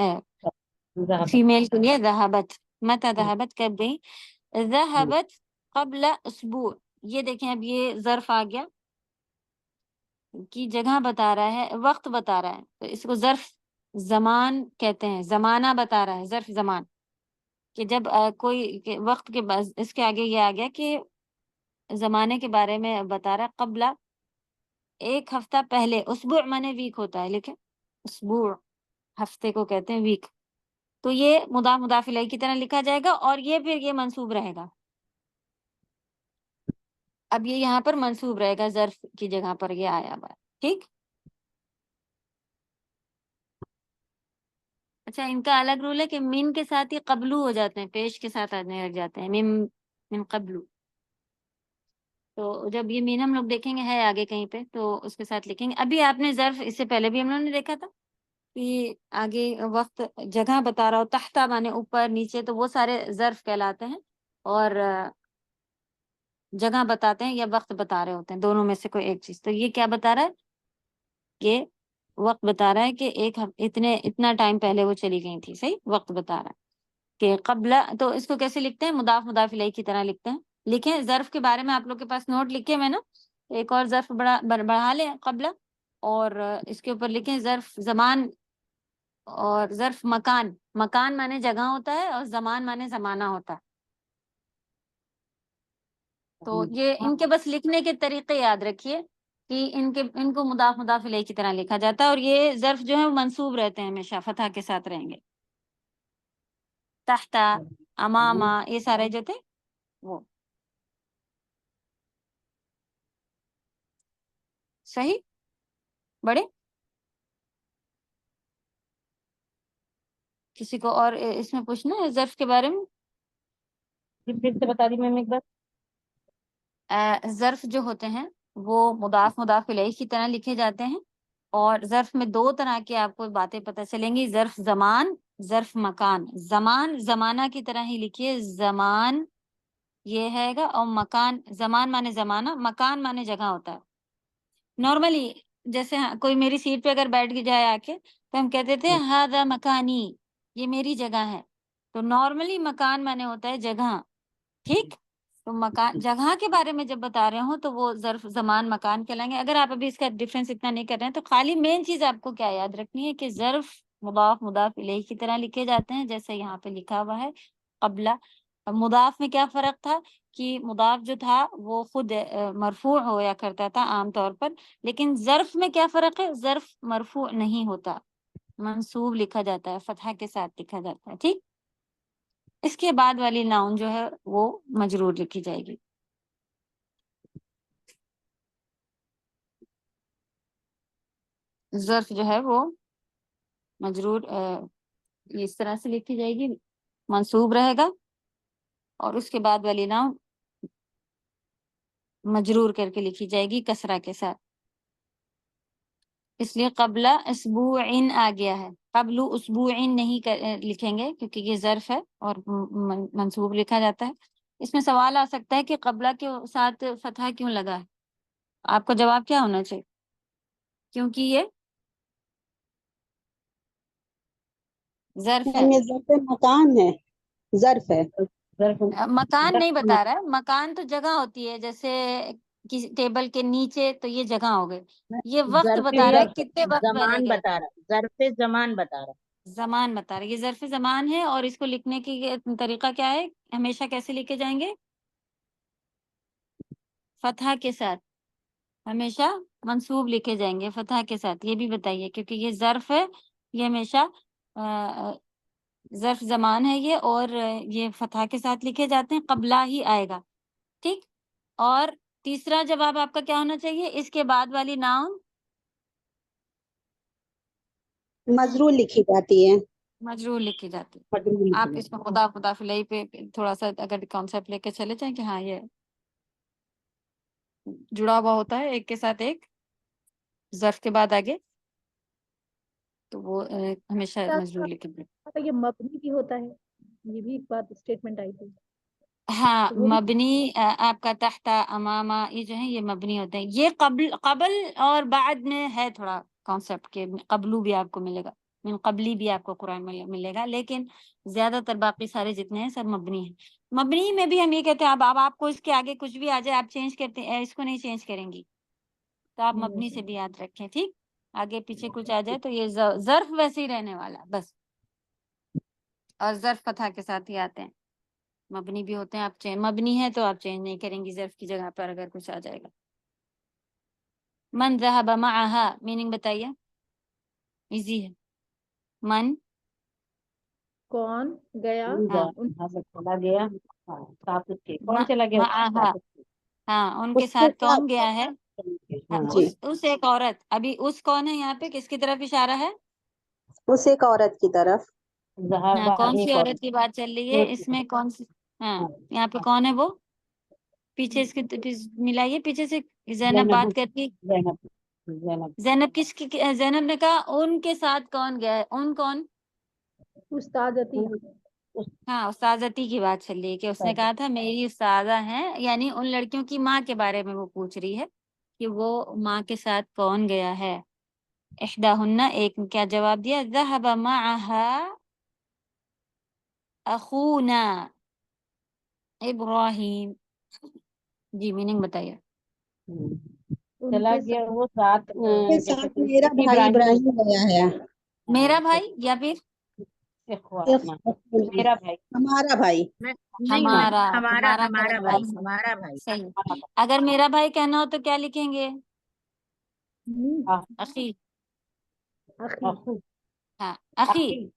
ذهبت فیمیل کے لیے ذہبت. متى ذہبت کب گئی؟ ذہبت قبل اسبوع. یہ دیکھیں اب یہ ظرف آ گیا کی جگہ بتا رہا ہے، وقت بتا رہا ہے، تو اس کو ظرف زمان کہتے ہیں. زمانہ بتا رہا ہے، ظرف زمان، کہ جب کوئی وقت کے بعد اس کے آگے یہ آ گیا کہ زمانے کے بارے میں بتا رہا ہے. قبل ایک ہفتہ پہلے. اسبوع مانے ویک ہوتا ہے، لیکن اسبوع ہفتے کو کہتے ہیں ویک. تو یہ مضاف مضاف الیہ کی طرح لکھا جائے گا اور یہ پھر یہ منصوب رہے گا. اب یہ یہاں پر منصوب رہے گا، ظرف کی جگہ پر یہ آیا ہوا ہے. ٹھیک. اچھا ان کا الگ رول ہے کہ من کے ساتھ ہی قبلو ہو جاتے ہیں، پیش کے ساتھ آنے لگ جاتے ہیں. من قبلو. تو جب یہ مین ہم لوگ دیکھیں گے ہے آگے کہیں پہ تو اس کے ساتھ لکھیں گے. ابھی آپ نے ظرف اس سے پہلے بھی ہم لوگوں نے دیکھا تھا کہ آگے وقت جگہ بتا رہا ہو، تحتا مانے اوپر نیچے، تو وہ سارے ظرف کہلاتے ہیں اور جگہ بتاتے ہیں یا وقت بتا رہے ہوتے ہیں، دونوں میں سے کوئی ایک چیز. تو یہ کیا بتا رہا ہے؟ یہ وقت بتا رہا ہے کہ اتنا ٹائم پہلے وہ چلی گئی تھی. صحیح، وقت بتا رہا ہے کہ قبل. تو اس کو کیسے لکھتے ہیں؟ مضاف مضاف الیہ کی طرح لکھتے ہیں. لکھیں ظرف کے بارے میں آپ لوگ کے پاس نوٹ لکھے ہوئے نا، ایک اور ظرف بڑھا لیں قبل، اور اس کے اوپر لکھیں ظرف زمان اور ظرف مکان. مکان مانے جگہ ہوتا ہے اور زمان مانے زمانہ ہوتا ہے. تو یہ ان کے بس لکھنے کے طریقے یاد رکھیے کہ ان کو مضاف مضاف الیہ کی طرح لکھا جاتا ہے، اور یہ ظرف جو ہے وہ منصوب رہتے ہیں، ہمیشہ فتح کے ساتھ رہیں گے. تحت، اماما، یہ سارے جو تھے وہ. صحیح بڑے. کسی کو اور اس میں پوچھنا ہے ظرف کے بارے میں؟ پھر سے بتا دی میم ایک بار. ظرف جو ہوتے ہیں وہ مضاف مضاف الیہ کی طرح لکھے جاتے ہیں، اور ظرف میں دو طرح کی آپ کو باتیں پتہ چلیں گی. ظرف زمان، ظرف مکان. زمان زمانہ کی طرح ہی لکھیے، زمان یہ ہے گا، اور مکان، زمان مانے زمانہ، مکان مانے جگہ ہوتا ہے. نارملی جیسے کوئی میری سیٹ پہ اگر بیٹھ جائے آ کے تو ہم کہتے تھے ھذا مکانی، یہ میری جگہ ہے. تو نارملی مکان مانے ہوتا ہے جگہ. ٹھیک. تو مکان جگہ کے بارے میں جب بتا رہے ہوں تو وہ ظرف زمان مکان کہلائیں گے. اگر آپ ابھی اس کا ڈفرینس اتنا نہیں کر رہے ہیں تو خالی مین چیز آپ کو کیا یاد رکھنی ہے کہ ظرف مضاف مضاف الیہ کی طرح لکھے جاتے ہیں، جیسے یہاں پہ لکھا ہوا ہے قبلہ. مضاف میں کیا فرق تھا کہ مضاف جو تھا وہ خود مرفوع ہویا کرتا تھا عام طور پر، لیکن ظرف میں کیا فرق ہے؟ ظرف مرفوع نہیں ہوتا، منصوب لکھا جاتا ہے، فتحہ کے ساتھ لکھا جاتا ہے. ٹھیک. اس کے بعد والی ناؤن جو ہے وہ مجرور لکھی جائے گی. ظرف جو ہے وہ مجرور اس طرح سے لکھی جائے گی، منصوب رہے گا، اور اس کے بعد والی ناؤن مجرور کر کے لکھی جائے گی کسرہ کے ساتھ. اس لیے قبل اسبوع آ گیا ہے، قبل اسبوع نہیں لکھیں گے کیونکہ یہ ظرف ہے اور منصوب لکھا جاتا ہے. اس میں سوال آ سکتا ہے کہ قبلہ کے ساتھ فتحہ کیوں لگا ہے؟ آپ کا جواب کیا ہونا چاہیے؟ کیونکہ یہ ظرف ہے. یہ ظرف مکان ہے، ظرف ہے. مکان نہیں بتا رہا ہے، مکان تو جگہ ہوتی ہے، جیسے کسی ٹیبل کے نیچے، تو یہ جگہ ہو گئی. یہ وقت ظرف بتا رہا ہے کتنے وقت پہلے زمان گئے. بتا رہا، ظرف زمان بتا رہا. زمان بتا رہا ہے، یہ ظرف زمان ہے، اور اس کو لکھنے کی طریقہ کیا ہے؟ ہمیشہ کیسے لکھے جائیں گے؟ فتحہ کے ساتھ. ہمیشہ منصوب لکھے جائیں گے فتحہ کے ساتھ. یہ بھی بتائیے کیونکہ یہ ظرف ہے، یہ ہمیشہ ظرف زمان ہے یہ، اور یہ فتحہ کے ساتھ لکھے جاتے ہیں، قبلہ ہی آئے گا. ٹھیک. اور تیسرا جواب آپ کا کیا ہونا چاہیے؟ اس کے بعد والی ناؤن مجرور لکھی جاتی ہے. مجرور لکھی جاتی ہے. مجرور لکھی آپ جاتی اس میں مضاف مضاف الیہ پہ تھوڑا سا اگر کانسیپٹ لے کے چلے جائیں کہ ہاں یہ جڑا ہوا ہوتا ہے ایک کے ساتھ ایک، ظرف کے بعد آگے، تو وہ ہمیشہ مجرور لکھی جاتی ہے. یہ مبنی بھی ہوتا ہے، یہ بھی ایک بات اسٹیٹمنٹ آئی تھی. ہاں تو وہ بھی مبنی آپ کا تحت امامہ یہ جو ہے یہ مبنی ہوتے ہیں. یہ قبل اور بعد میں ہے تھوڑا کانسیپٹ کے، قبلو بھی آپ کو ملے گا. من قبلی بھی آپ کو قرآن میں ملے گا، لیکن زیادہ تر باقی سارے جتنے ہیں سب مبنی ہیں. مبنی میں بھی ہم یہ کہتے ہیں اب آپ کو اس کے آگے کچھ بھی آ جائے آپ چینج کرتے ہیں، اس کو نہیں چینج کریں گی، تو آپ مبنی سے بھی یاد رکھیں. ٹھیک، آگے پیچھے کچھ آ جائے تو یہ ظرف ویسے ہی رہنے والا بس. اور ظرف فتح کے ساتھ ہی آتے ہیں، مبنی بھی ہوتے ہیں. آپ مبنی ہے تو آپ چینج نہیں کریں گی ظرف کی جگہ پر اگر کچھ آ جائے گا. من ذهب معها میننگ بتائیے، ایزی ہے. من کون گیا ہاں یہاں سے چلا گیا، ہاں ساتھ اس کے کون چلا گیا، معها، ساتھ اس کے، ہاں ان کے اس کے ساتھ کون گیا ہے؟ ہاں، ہاں جی اس ایک عورت. ابھی اس کون ہے یہاں پہ، کس کی طرف اشارہ ہے؟ اس ایک عورت کی طرف. ہاں، ذہبہ کون سی ایک عورت کی بات چل رہی ہے ایک اس میں؟ کون سی؟ ہاں، ہاں، یہاں پہ کون ہے وہ؟ پیچھے اس کے ملائیے پیچھے سے. زینب بات کرتی. زینب زینب زینب کس کی؟ زینب نے کہا ان کے ساتھ کون گیا ہے؟ ان کون؟ استادتی. ہاں، استاذتی کی بات چل رہی ہے کہ اس نے کہا تھا میری استاذہ ہیں، یعنی ان لڑکیوں کی ماں کے بارے میں وہ پوچھ رہی ہے کہ وہ ماں کے ساتھ کون گیا ہے. احداہن، ایک نے کیا جواب دیا؟ ذهب معها اخونا ابراہیم. جی میننگ بتائیے. ان چلا کے گیا ساتھ وہ ساتھ، کے جیسے ساتھ کہ میرا بھائی ابراہیم گیا ہے. میرا بھائی یا پھر اخوانا، میرا بھائی، ہمارا بھائی. نہیں ماں، ہمارا ہمارا کرنے بھائی، والا. ہمارا بھائی، صحیح. اگر میرا بھائی کہنا ہو تو کیا لکھیں گے؟ اخی. اخی. اخو، ہاں اخی. اخی،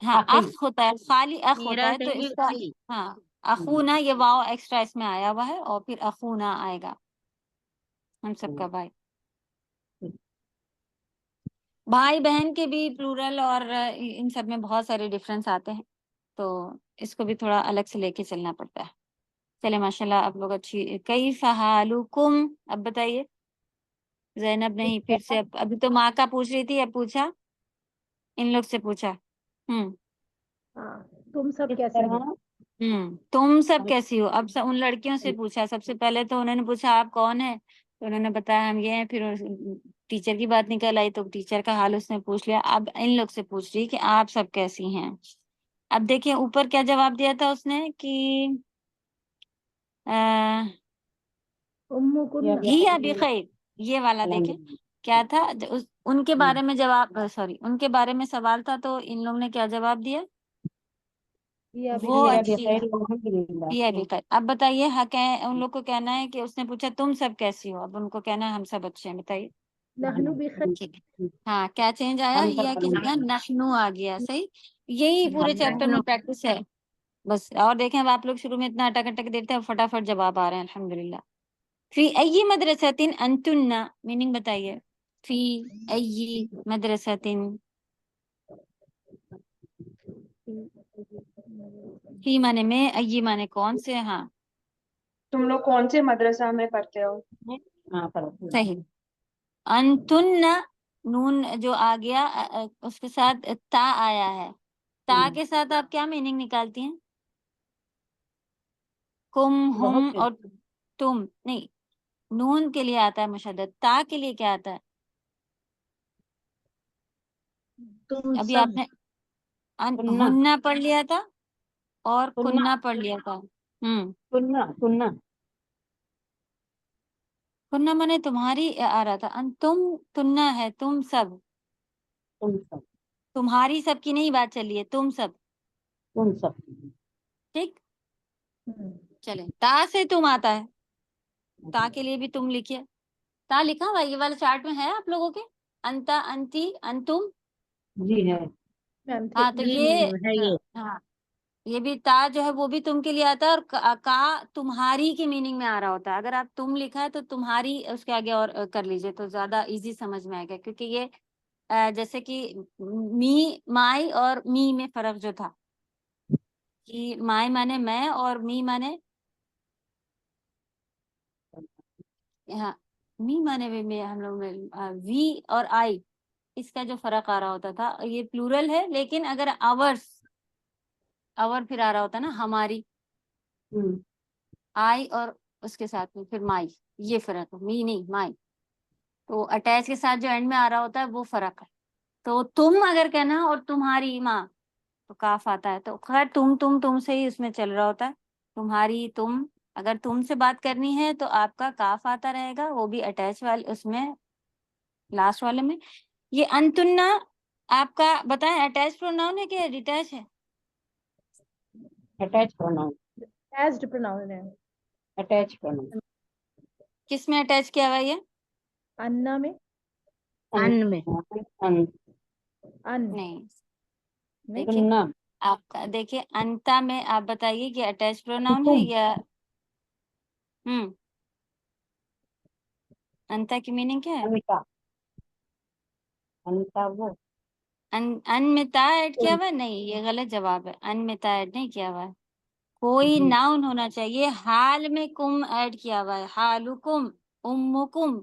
ہاں اخی، اخ ہوتا ہے، خالی اخ ہوتا میرا ہے تو نہیں اس کا اخی، ہاں اخونا، یہ واو ایکسٹرا اس میں آیا ہوا ہے اور پھر اخونا آئے گا، ہم سب کا بھائی. بھائی بہن کے بھی پلورل اور ان سب میں بہت سارے ڈفرینس آتے ہیں، تو اس کو بھی تھوڑا الگ سے لے کے چلنا پڑتا ہے. چلے ماشاء اللہ آپ لوگ اچھی. کیف حالکم، اب بتائیے. زینب نہیں، پھر سے ابھی تو ماں کا پوچھ رہی تھی، اب پوچھا ان لوگ سے پوچھا. ہاں، تم سب کس کیسے ہو؟ طرح تم سب کیسی ہو. اب ان لڑکیوں سے پوچھا. سب سے پہلے تو انہوں نے پوچھا آپ کون ہیں، تو انہوں نے بتایا ہم یہ ہیں. پھر ٹیچر کی بات نکل آئی تو ٹیچر کا حال اس نے پوچھ لیا. اب ان لوگ سے پوچھ رہی کہ آپ سب کیسی ہیں. اب دیکھیں اوپر کیا جواب دیا تھا اس نے کہ ام کن. ہی ابھی خیر، یہ والا دیکھیں کیا تھا. ان کے بارے میں جواب، سوری ان کے بارے میں سوال تھا تو ان لوگوں نے کیا جواب دیا؟ یہ ابھی وہ خیر. اچھی ہے، یہ ابھی خیر. اب بتائیے ان لوگ کو کہنا ہے کہ اس نے پوچھا تم سب کیسی ہو، اب ان کو کہنا ہے ہم سب اچھے ہیں. بتائیے. نحنو بخیر. ٹھیک ہے. ہاں کیا چینج آیا؟ ہم یا سب کسی کا نحنو آ گیا. صحیح، یہی پورے چیپٹر میں پریکٹس ہے بس. اور دیکھیں اب آپ لوگ شروع میں اتنا اٹک اٹک دیتے ہیں، فٹافٹ جواب آ رہے ہیں الحمدللہ. فی ای مدرسۃ انتن، میننگ بتائیے. فی ای مدرسۃ، فی مانے میں، ای مانے کون سے. ہاں تم لوگ کون سے مدرسہ میں پڑھتے ہو؟ ہاں صحیح. انتن، نون جو آ گیا اس کے ساتھ تا آیا ہے. تا کے ساتھ آپ کیا میننگ نکالتی ہیں؟ کم، ہم بہت اور تم نہیں. نون کے لیے آتا ہے مشدد، تا کے لیے کیا آتا ہے؟ تم ابھی سب. آپ نے سننا ہننا پڑھ لیا تھا اور سننا کننا پڑھ لیا تھا. سننا سننا کننا مانے تمہاری آ رہا تھا. تم تننا ہے، تم سب. تم سب، تمہاری سب کی نہیں بات چل رہی ہے، تم سب. تم سب، ٹھیک. چلیں، تا سے تم آتا ہے، تا کے لیے بھی تم لکھیے. تا لکھا ہوا یہ والا چارٹ میں ہے آپ لوگوں کے. انتا، انتی، انتم. جی ہے. ہاں تو جی یہ ہے یہ. ہاں یہ بھی تا جو ہے وہ بھی تم کے لیے آتا ہے، اور کا تمہاری کی میننگ میں آ رہا ہوتا ہے. اگر آپ تم لکھا ہے تو تمہاری اس کے آگے اور کر لیجئے تو زیادہ ایزی سمجھ میں آئے گا. کیونکہ یہ جیسے کہ می، مائی اور می میں فرق جو تھا کہ مائی مانے میں اور می مانے ہاں می مانے میں ہم لوگ میں وی اور آئی، اس کا جو فرق آ رہا ہوتا تھا. یہ پلورل ہے لیکن اگر آورس، اور پھر آ رہا ہوتا نا ہماری، آئی اور اس کے ساتھ میں پھر مائی، یہ فرق ہے. می نہیں مائی. تو اٹیچ کے ساتھ جو اینڈ میں آ رہا ہوتا ہے وہ فرق ہے. تو تم اگر کہنا اور تمہاری ماں تو کاف آتا ہے. تو خیر تم سے ہی اس میں چل رہا ہوتا ہے. تمہاری تم، اگر تم سے بات کرنی ہے تو آپ کا کاف آتا رہے گا، وہ بھی اٹیچ والے اس میں لاسٹ والے میں. یہ انتنا آپ کا بتائیں اٹیچ پروناؤن ہے کہ ڈیٹیچ ہے؟ Attach pronoun. ایزڈ پروناؤن ہے. Attach pronoun. کس میں اٹیچ کیا ہوا ہے یہ؟ انا میں. ان میں. ان نہیں نہیں. دیکھیے سننا. آپ کا دیکھیے انتا میں آپ بتائیے کہ اٹیچ پروناؤن ہے تم. یا انتا کی میننگ کیا ہے؟ انتا. انتا وہ. ان میں تا ایڈ کیا ہوا ہے؟ نہیں، یہ غلط جواب ہے. ان میں تا ایڈ نہیں کیا ہوا ہے. کوئی ناؤن ہونا چاہیے. حال میں کم ایڈ کیا ہوا ہے. حالکم، امکم.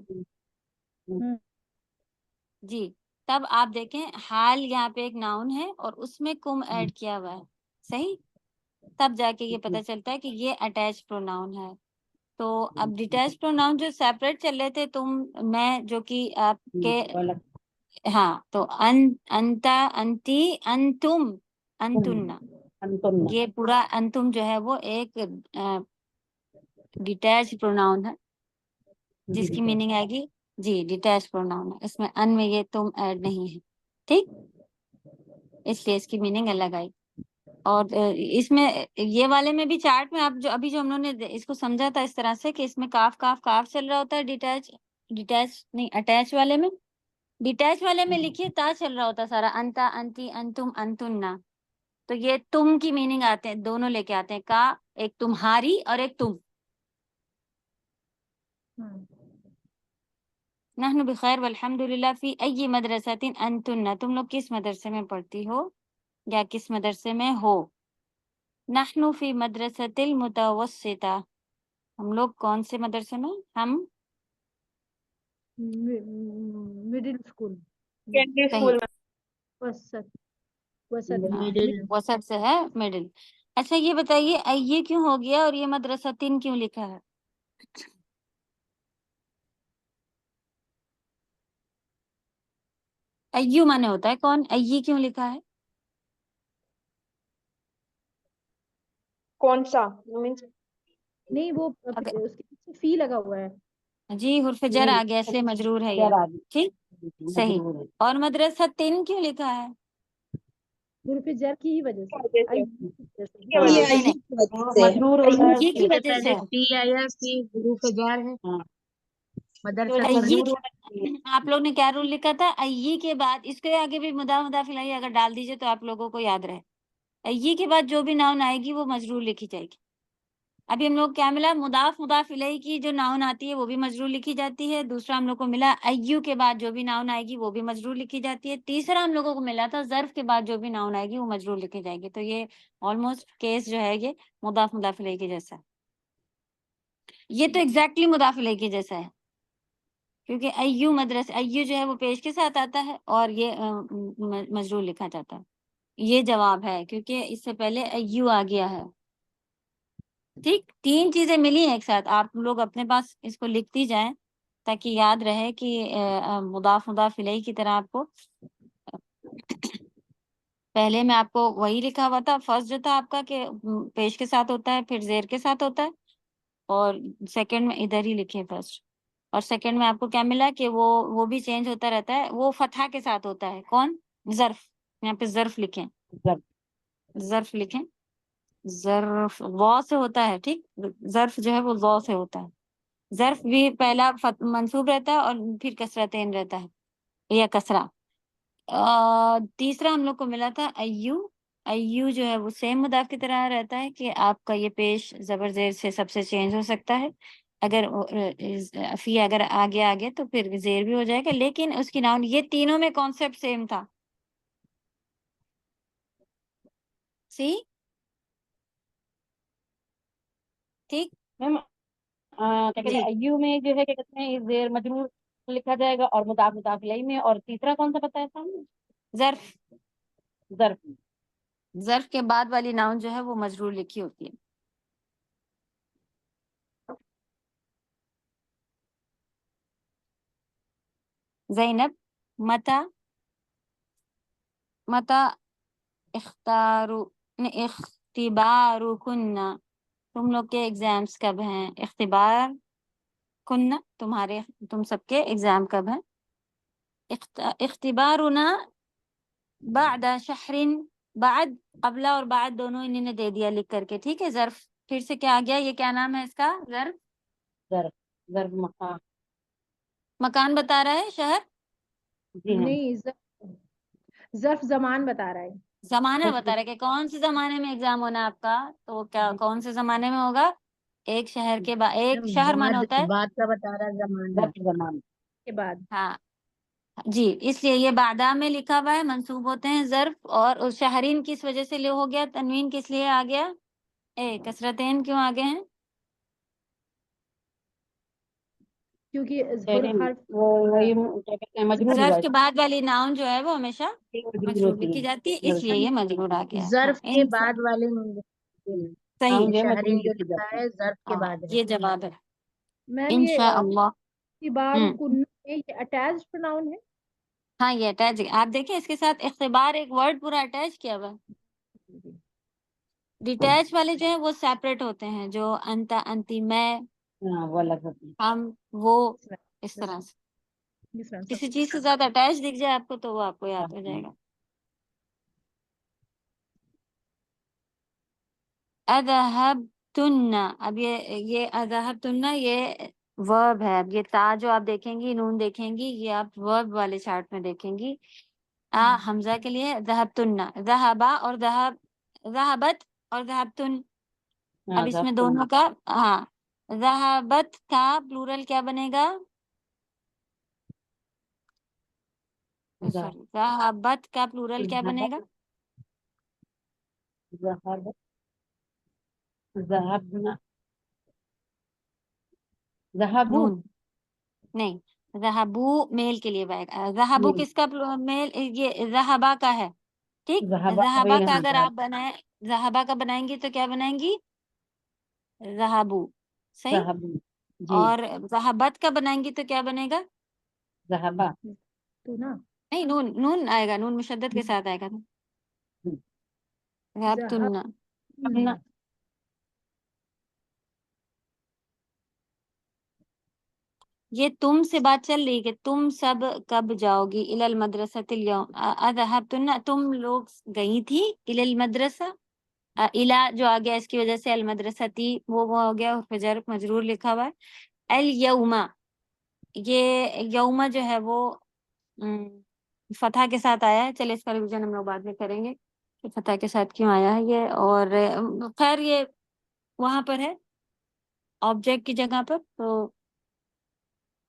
جی تب آپ دیکھیں حال یہاں پہ ایک ناؤن ہے اور اس میں کم ایڈ کیا ہوا ہے. صحیح، تب جا کے یہ پتہ چلتا ہے کہ یہ اٹیچ پروناؤن ہے. تو اب ڈیٹیچ پروناؤن جو سیپریٹ چل رہے تھے تم میں، جو کہ آپ کے ہاں، تو انتا، انتی، انتم، انتنا، یہ پورا انتم جو ہے وہ ایک ڈیٹیچ پروناؤن ہے جس کی میننگ آئے گی جی ڈیٹیچ پروناؤن ہے. اس میں ان میں یہ تم ایڈ نہیں ہے. ٹھیک، اس لیے اس کی میننگ الگ آئی. اور اس میں یہ والے میں بھی چارٹ میں آپ جو ابھی جو ہم نے اس کو سمجھا تھا اس طرح سے کہ اس میں کاف کاف کاف چل رہا ہوتا ہے. ڈیٹیچ نہیں، اٹیچ والے میں. ڈیٹیچ والے میں لکھیے تا چل رہا ہوتا سارا. انتا، انتی، انتم، انتنا. تو یہ تم کی میننگ آتے ہیں، دونوں لے کے آتے ہیں. کا ایک تمہاری اور ایک تم. نحن بخیر والحمد للہ. فی ای مدرسۃ انتن، تم لوگ کس مدرسے میں پڑھتی ہو یا کس مدرسے میں ہو؟ نحن فی مدرسۃ المتوسطہ، ہم لوگ کون سے مدرسے میں؟ ہم مڈل اسکول. سیکنڈری صحیح، اسکول میں. وسط سے ہے، مڈل. اچھا یہ بتائیے یہ کیوں ہو گیا اور یہ مدرسہ تین کیوں لکھا ہے؟ ایو مانے ہوتا ہے کون، کیوں لکھا ہے؟ کون سا مینس نہیں، وہ اس کے پیچھے فی لگا ہوا ہے. جی حرف جر آ گیا، اس لیے مجرور ہے یہ. ٹھیک، صحیح. اور مدرسہ تین کیوں لکھا ہے؟ حرف جر کی ہی وجہ سے. یہ نہیں نہیں، کی وجہ سے. مجرور ہوتا ہے. کی وجہ سے. پی آیا کہ حروف جار ہے. مدرسہ آپ لوگ نے کیا رول لکھا تھا؟ ای کے بعد اس کے آگے بھی مضاف الیہ اگر ڈال دیجیے تو آپ لوگوں کو یاد رہے. ای کے بعد جو بھی ناؤن آئے گی وہ مجرور لکھی جائے گی. ابھی ہم لوگ کیا ملا؟ مضاف الیہ کی جو ناؤن آتی ہے وہ بھی مجرور لکھی جاتی ہے. دوسرا ہم لوگ کو ملا ایو کے بعد جو بھی ناؤن آئے گی وہ بھی مجرور لکھی جاتی ہے. تیسرا ہم لوگوں کو ملا تھا ظرف کے بعد جو بھی ناؤن آئے گی وہ مجرور لکھی جائے گی. تو یہ آلموسٹ کیس جو ہے یہ مضاف الیہ کے جیسا ہے. یہ تو ایگزیکٹلی مضاف الیہ کے جیسا ہے کیونکہ ایو مدرسہ، ایو جو ہے وہ پیش کے ساتھ آتا ہے اور یہ مجرور لکھا جاتا ہے. یہ جواب ہے کیونکہ اس سے پہلے ایو آ گیا ہے. ٹھیک، تین چیزیں ملی ہیں ایک ساتھ. آپ لوگ اپنے پاس اس کو لکھتی جائیں تاکہ یاد رہے کہ مضاف الیہ کی طرح آپ کو پہلے میں آپ کو وہی لکھا ہوا تھا. فرسٹ جو تھا آپ کا کہ پیش کے ساتھ ہوتا ہے، پھر زیر کے ساتھ ہوتا ہے، اور سیکنڈ میں ادھر ہی لکھے فرسٹ. اور سیکنڈ میں آپ کو کیا ملا کہ وہ بھی چینج ہوتا رہتا ہے. وہ فتحہ کے ساتھ ہوتا ہے. کون؟ ظرف. یہاں پہ ظرف لکھیں، ظرف لکھیں. ظرف واو سے ہوتا ہے. ٹھیک، ظرف جو ہے وہ واو سے ہوتا ہے. ظرف بھی پہلا منصوب رہتا ہے اور پھر کسرتین رہتا ہے یا کسرہ. تیسرا ہم لوگ کو ملا تھا ایو. ایو جو ہے وہ سیم مضاف کی طرح رہتا ہے کہ آپ کا یہ پیش زبر زیر سے سب سے چینج ہو سکتا ہے. اگر فی اگر آگے تو پھر زیر بھی ہو جائے گا، لیکن اس کی ناؤن. یہ تینوں میں کانسیپٹ سیم تھا. سی ٹھیک میم کیا کہتے جی. ہیں ایو میں جو ہے کیا کہتے ہیں زیر مجرور لکھا جائے گا اور مضاف الیہ میں. اور تیسرا کون سا بتایا تھا؟ ظرف. ظرف. ظرف کے بعد والی ناؤن جو ہے وہ مجرور لکھی ہوتی ہے. زینب، متا، متا اختبارکن، تم لوگ کے ایگزامس کب ہیں؟ اختبار کننا، تم سب کے ایگزام کب ہیں؟ اختبارنا بعد شہر، بعد قبلہ اور بعد دونوں انہوں نے دے دیا لکھ کر کے، ٹھیک ہے؟ ظرف پھر سے کیا آ گیا؟ یہ کیا نام ہے اس کا؟ ظرف ضرب مقام. مکان بتا رہا ہے، شہر جی ہاں. نہیں ظرف زمان بتا رہا ہے. زمانہ بتا رہا ہے کہ کون سے زمانے میں ایگزام ہونا ہے آپ کا، تو کیا کون سے زمانے میں ہوگا؟ ایک شہر کے بعد، ایک شہر مانا ہوتا ہے بعد کا بتا رہا ہے زمانہ ضرب زمان. کے بعد. ہاں جی، اس لیے یہ بعدا میں لکھا ہوا ہے، منصوب ہوتے ہیں ظرف. اور اس شہرین کس وجہ سے ہو گیا تنوین، کس لیے آ گیا؟ کسرتین کیوں آگے ہیں؟ کیونکہ حرف وہ وہی کیا کہتے ہیں، مجرور ہوا ظرف ہے. کے بعد والی ناؤن جو ہے وہ ہمیشہ مجرور مجرور ہوتی لکھی ہے. جاتی ہے، اس لیے یہ مجرور آ گیا. ظرف ہاں کے بعد والے صحیح، جو ہے مجرور شہرین جو لکھی لکھا جاتی ہے. ہے ظرف کے ہاں بعد ہے. یہ جواب ہے میم یہ انشاءاللہ. اختبارکن یہ اٹیچ پروناؤن ہے. ہاں یہ اٹیچ، آپ دیکھیں اس کے ساتھ اختبار ایک ورڈ پورا اٹیچ کیا ہوا ہے. ڈیٹیچ والے جو ہیں وہ سیپریٹ ہوتے ہیں، جو انت، انتی، میں، ہاں وہ الگ ہوتی ہے. ہم، وہ، اس طرح سے. کسی چیز سے زیادہ اٹیچ دکھ جائے آپ کو تو وہ آپ کو یاد ہو جائے گا. اذهبتن، اب یہ اذهبتن یہ ورب ہے. اب یہ تا جو آپ دیکھیں گی، نون دیکھیں گی، یہ آپ ورب والے چارٹ میں دیکھیں گی. حمزہ کے لیے ذهبتن، ذهبا اور ذهبت اور ذهبتن. اب اس میں دونوں کا ذهبت کا پلورل کیا بنے گا؟ سوری، ذهبت کا پلورل کیا بنے گا؟ ذهبنا، ذهبوا. نون نہیں، ذهبو میل کے لیے بائے گا. ذهبو کس کا میل؟ یہ ذهبا کا ہے، ٹھیک. ذهبا ذهبا وہی کا ہاں اگر تھا. آپ بنائیں، ذهبا کا بنائیں گی تو کیا بنائیں گی؟ ذهبو، صحیح. ذهبوا. جی اور ذهبت کا بنائیں گی تو کیا بنے گا؟ ذهبا. تو نا نہیں، نون نون آئے گا، نون مشدد کے ساتھ آئے گا. ذهبتن، اپنا یہ تم سے بات چل رہی کہ تم سب کب جاؤ گی. الی المدرسۃ اليوم، اذهبتن تم لوگ گئی تھی. الی المدرسہ، الی جو آ گیا اس کی وجہ سے المدرستی وہ ہو گیا، فجر مجرور لکھا ہوا ہے. الیوم، یہ یوم جو ہے وہ فتح کے ساتھ آیا ہے. چلے اس کا ریویژن ہم لوگ بعد میں کریں گے کہ فتح کے ساتھ کیوں آیا ہے یہ. اور خیر یہ وہاں پر ہے آبجیکٹ کی جگہ پر، تو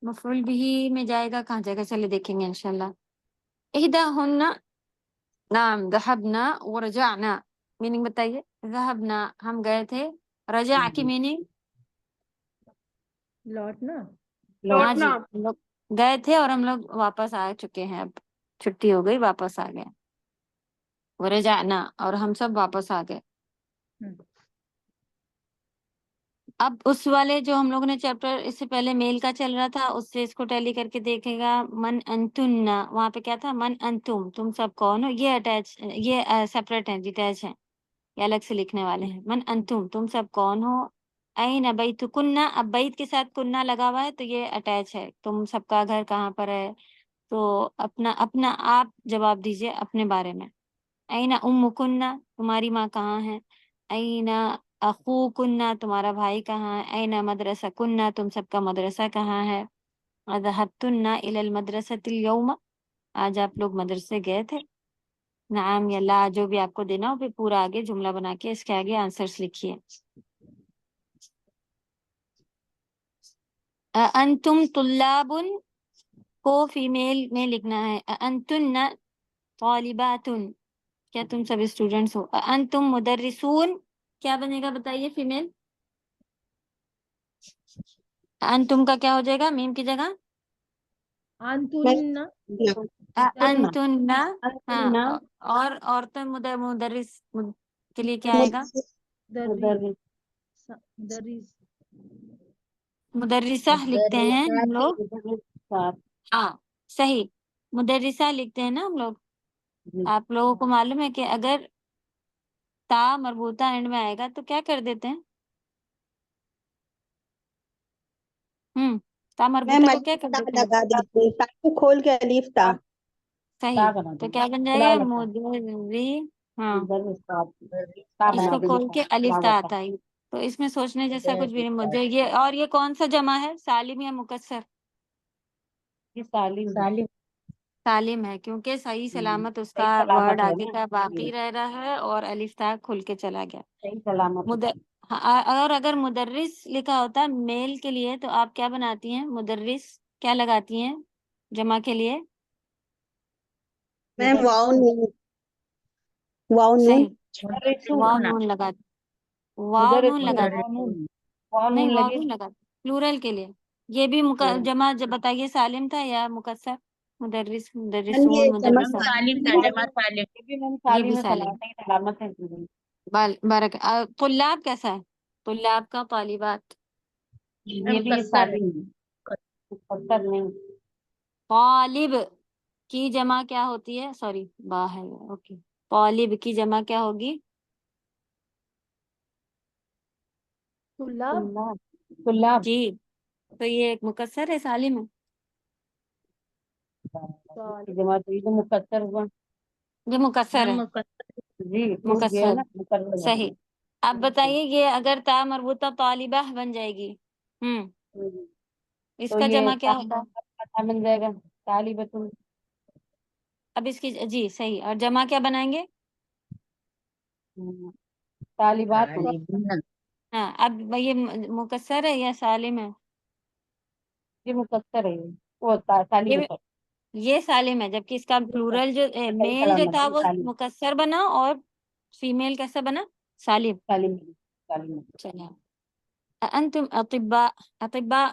مفعول بھی میں جائے گا، کہاں جائے گا چلے دیکھیں گے انشاءاللہ. احداہن، نعم ذهبنا ورجعنا، میننگ بتائیے. ذهبنا ہم گئے تھے، رجع کی میننگ لوٹنا. ہاں جی، لوٹنا. ہم لوگ گئے تھے اور ہم لوگ واپس آ چکے ہیں. اب چھٹی ہو گئی، واپس آ گئے. ورجعنا، اور ہم سب واپس آ گئے. اب اس والے جو ہم لوگوں نے چیپٹر اس سے پہلے میل کا چل رہا تھا، اس سے اس کو ٹیلی کر کے دیکھے گا. من انتن، وہاں پہ کیا تھا؟ من انتم، تم سب کون ہو. یہ اٹیچ، یہ سیپریٹ ہیں، ڈیٹیچ ہیں، یہ الگ سے لکھنے والے ہیں. من انتم، تم سب کون ہو. این بیتکن، اب بیت کے ساتھ کننا لگا ہوا ہے تو یہ اٹیچ ہے. تم سب کا گھر کہاں پر ہے، تو اپنا آپ جواب دیجئے اپنے بارے میں. این امکن، تمہاری ماں کہاں ہے. این اخوکن، تمہارا بھائی کہاں ہے. این مدرسکن، تم سب کا مدرسہ کہاں ہے. اذهبتن الی المدرسۃ اليوم، آج آپ لوگ مدرسے گئے تھے. نعم یا لا جو بھی آپ کو دینا ہو، پھر پورا آگے جملہ بنا کے اس کے آگے آنسرس لکھیے. انتم طلاب کو فیمیل میں لکھنا ہے. انتن طالبات، کیا تم سب اسٹوڈنٹس ہو. انتم مدرسون، کیا بنے گا بتائیے فیمیل. انتم کا کیا ہو جائے گا میم کی جگہ؟ انتن. انتن، ہاں. انتن اور عورتیں مدرس کے لیے کیا آئے گا؟ درس. مدرسہ لکھتے ہیں ہم لوگ. مدرسات. ہاں صحیح، مدرسہ لکھتے ہیں نا ہم لوگ. آپ لوگوں کو معلوم ہے کہ اگر تا مربوطہ اینڈ میں آئے گا تو کیا کر دیتے ہیں؟ تا میم مربوطہ کو کیا الف کر تا دیتے ہیں؟ لگا دیتے ہیں، تا کو کھول کے الف تا. صحیح، تو کیا بن جائے گا؟ مدری. ہاں، اس کو کھول کے الف تا آتا ہے، تو اس میں سوچنے جیسا کچھ بھی نہیں. مجھے یہ، اور یہ کون سا جمع ہے، سالم یا مکسر؟ سالم ہے، کیونکہ صحیح سلامت اس کا ورڈ آگے کا باقی رہ رہا ہے اور الف تا کھل کے چلا گیا. صحیح سلامت. اور اگر مدرس لکھا ہوتا میل کے لیے تو آپ کیا بناتی ہیں؟ مدرس کیا لگاتی ہیں جمع کے لیے؟ میم واؤ نون، واؤ نون. صحیح، واو نون لگاتی، واو نون لگاتی، نہیں واو نون لگاتی پلورل کے لیے. یہ بھی جمع بتائیے، سالم تھا یا مکسر؟ مدرس، میم مدرسون، یہ جمع مدرسات. سالم یہ بھی ہے، سالم. سلامت ہے. بارک. طلاب کیسا ہے؟ طلاب کا طالبات. یہ بھی سالم ہے، مکسر نہیں. طالب کی جمع کیا ہوتی ہے؟ سوری، با ہے. اوکے، طالب کی جمع کیا ہوگی؟ طلاب. جی، تو یہ ایک مکسر ہے، سالم ہے؟ جمع تو یہ تو مکسر ہوا. یہ مکسر ہے، جی ٹوٹ گیا مکسر. نا، مکسر. صحیح. اب بتائیے، یہ اگر تا مربوطہ طالبہ بن جائے گی، اس تو کا یہ جمع کیا ہوگا؟ بن جائے گا طالبۃ. اب اس کی، جی صحیح، اور جمع کیا بنائیں گے؟ طالبات. ہاں، اب یہ مکسر ہے یا سالم ہے؟ یہ مکسر ہے، وہ طالب. یہ سالم ہے، جبکہ اس کا پلورل جو میل جو تھا وہ مکسر بنا اور فیمیل کیسا بنا؟ سالم. چلیے، انتم اطباء. اطباء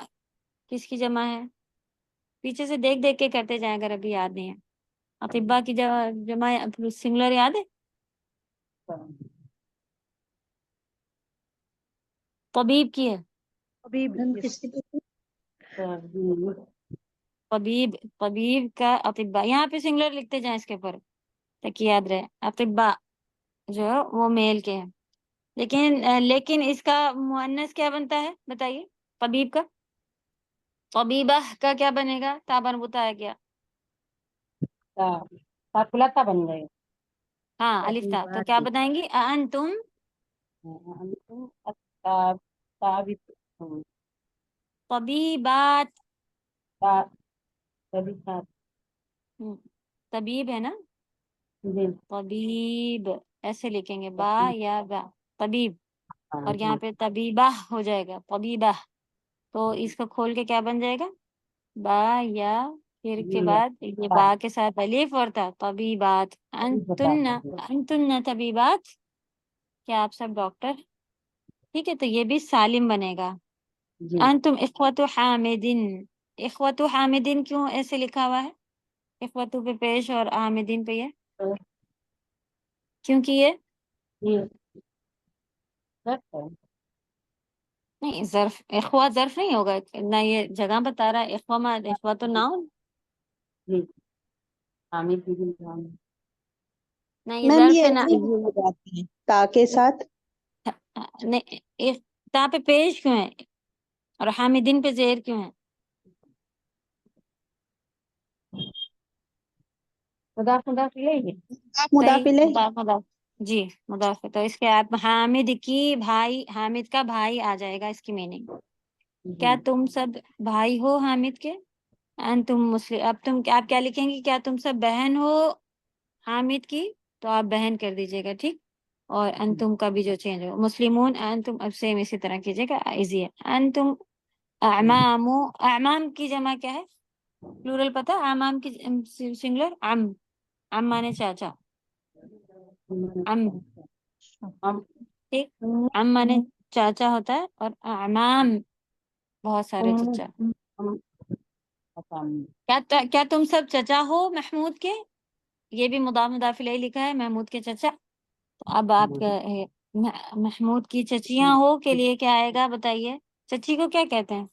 کس کی جمع ہے؟ پیچھے سے دیکھ دیکھ کے کرتے جائیں اگر ابھی یاد نہیں ہے. اطباء کی جمع سنگولر یاد ہے؟ طبیب کی ہے. طبیب، طبیب کا اطباء. یہاں پہ سنگولر لکھتے جائیں اس کے اوپر تاکہ یاد رہے. اطباء جو ہے وہ میل کے ہیں، لیکن اس کا مؤنث کیا بنتا ہے بتائیے؟ طبیب کا. طبیبہ کا کیا بنے گا؟ تا مربوطہ آ گیا. کھلاتا بن گئے. ہاں، الف تا. تو کیا بتائیں گی؟ انتم طبیبات. طبیب ہے نا، طبیب ایسے لکھیں گے، با یا با، طبیب. اور یہاں پہ طبیبہ ہو جائے گا، طبیبہ. تو اس کو کھول کے کیا بن جائے گا؟ با یا، پھر کے بعد یہ با کے ساتھ الف اور تا. طبیبات. انتن طبیبات، کیا آپ سب ڈاکٹر؟ ٹھیک ہے، تو یہ بھی سالم بنے گا. انتم اخوۃ حامدین. اخوۃ حامدین کیوں ایسے لکھا ہوا ہے؟ اخوۃ پہ پیش اور حامدین پہ یہ کیونکہ یہ نہیں، ظرف. اخوا ظرف نہیں ہوگا نہ، یہ جگہ بتا رہا ہے. اخوا تو ناؤن. نہیں، یہ میم ظرف یہ ہے نا. ایسے کیوں لگاتے ہیں تا کے ساتھ؟ نہیں، تا پہ پیش کیوں ہے اور حامدین پہ زیر کیوں ہے؟ مضاف الیہ. مضاف الیہ. مضاف. جی مضاف. تو اس کے آپ حامد کی بھائی، حامد کا بھائی آ جائے گا اس کی میننگ. کیا تم سب بھائی ہو حامد کے؟ انتم مسلم. اب آپ کیا لکھیں گے؟ کیا تم سب بہن ہو حامد کی؟ تو آپ بہن کر دیجیے گا، ٹھیک. اور انتم کا بھی جو چینج ہو، مسلمون انتم، اب سیم اسی طرح کیجیے گا، ایزی ہے. انتم اعمام. اعمام کی جمع کیا ہے؟ پلورل پتہ؟ اعمام کی سنگولر عم مانے چاچا. عم، ٹھیک. عم مانے چاچا ہوتا ہے، اور اعمام بہت سارے چچا. کیا تم سب چچا ہو محمود کے؟ یہ بھی مضاف الیہ لکھا ہے، محمود کے چچا. تو اب آپ محمود کی چچیاں ہو کے لیے کیا آئے گا بتائیے؟ چچی کو کیا کہتے ہیں؟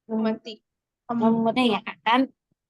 نہیں،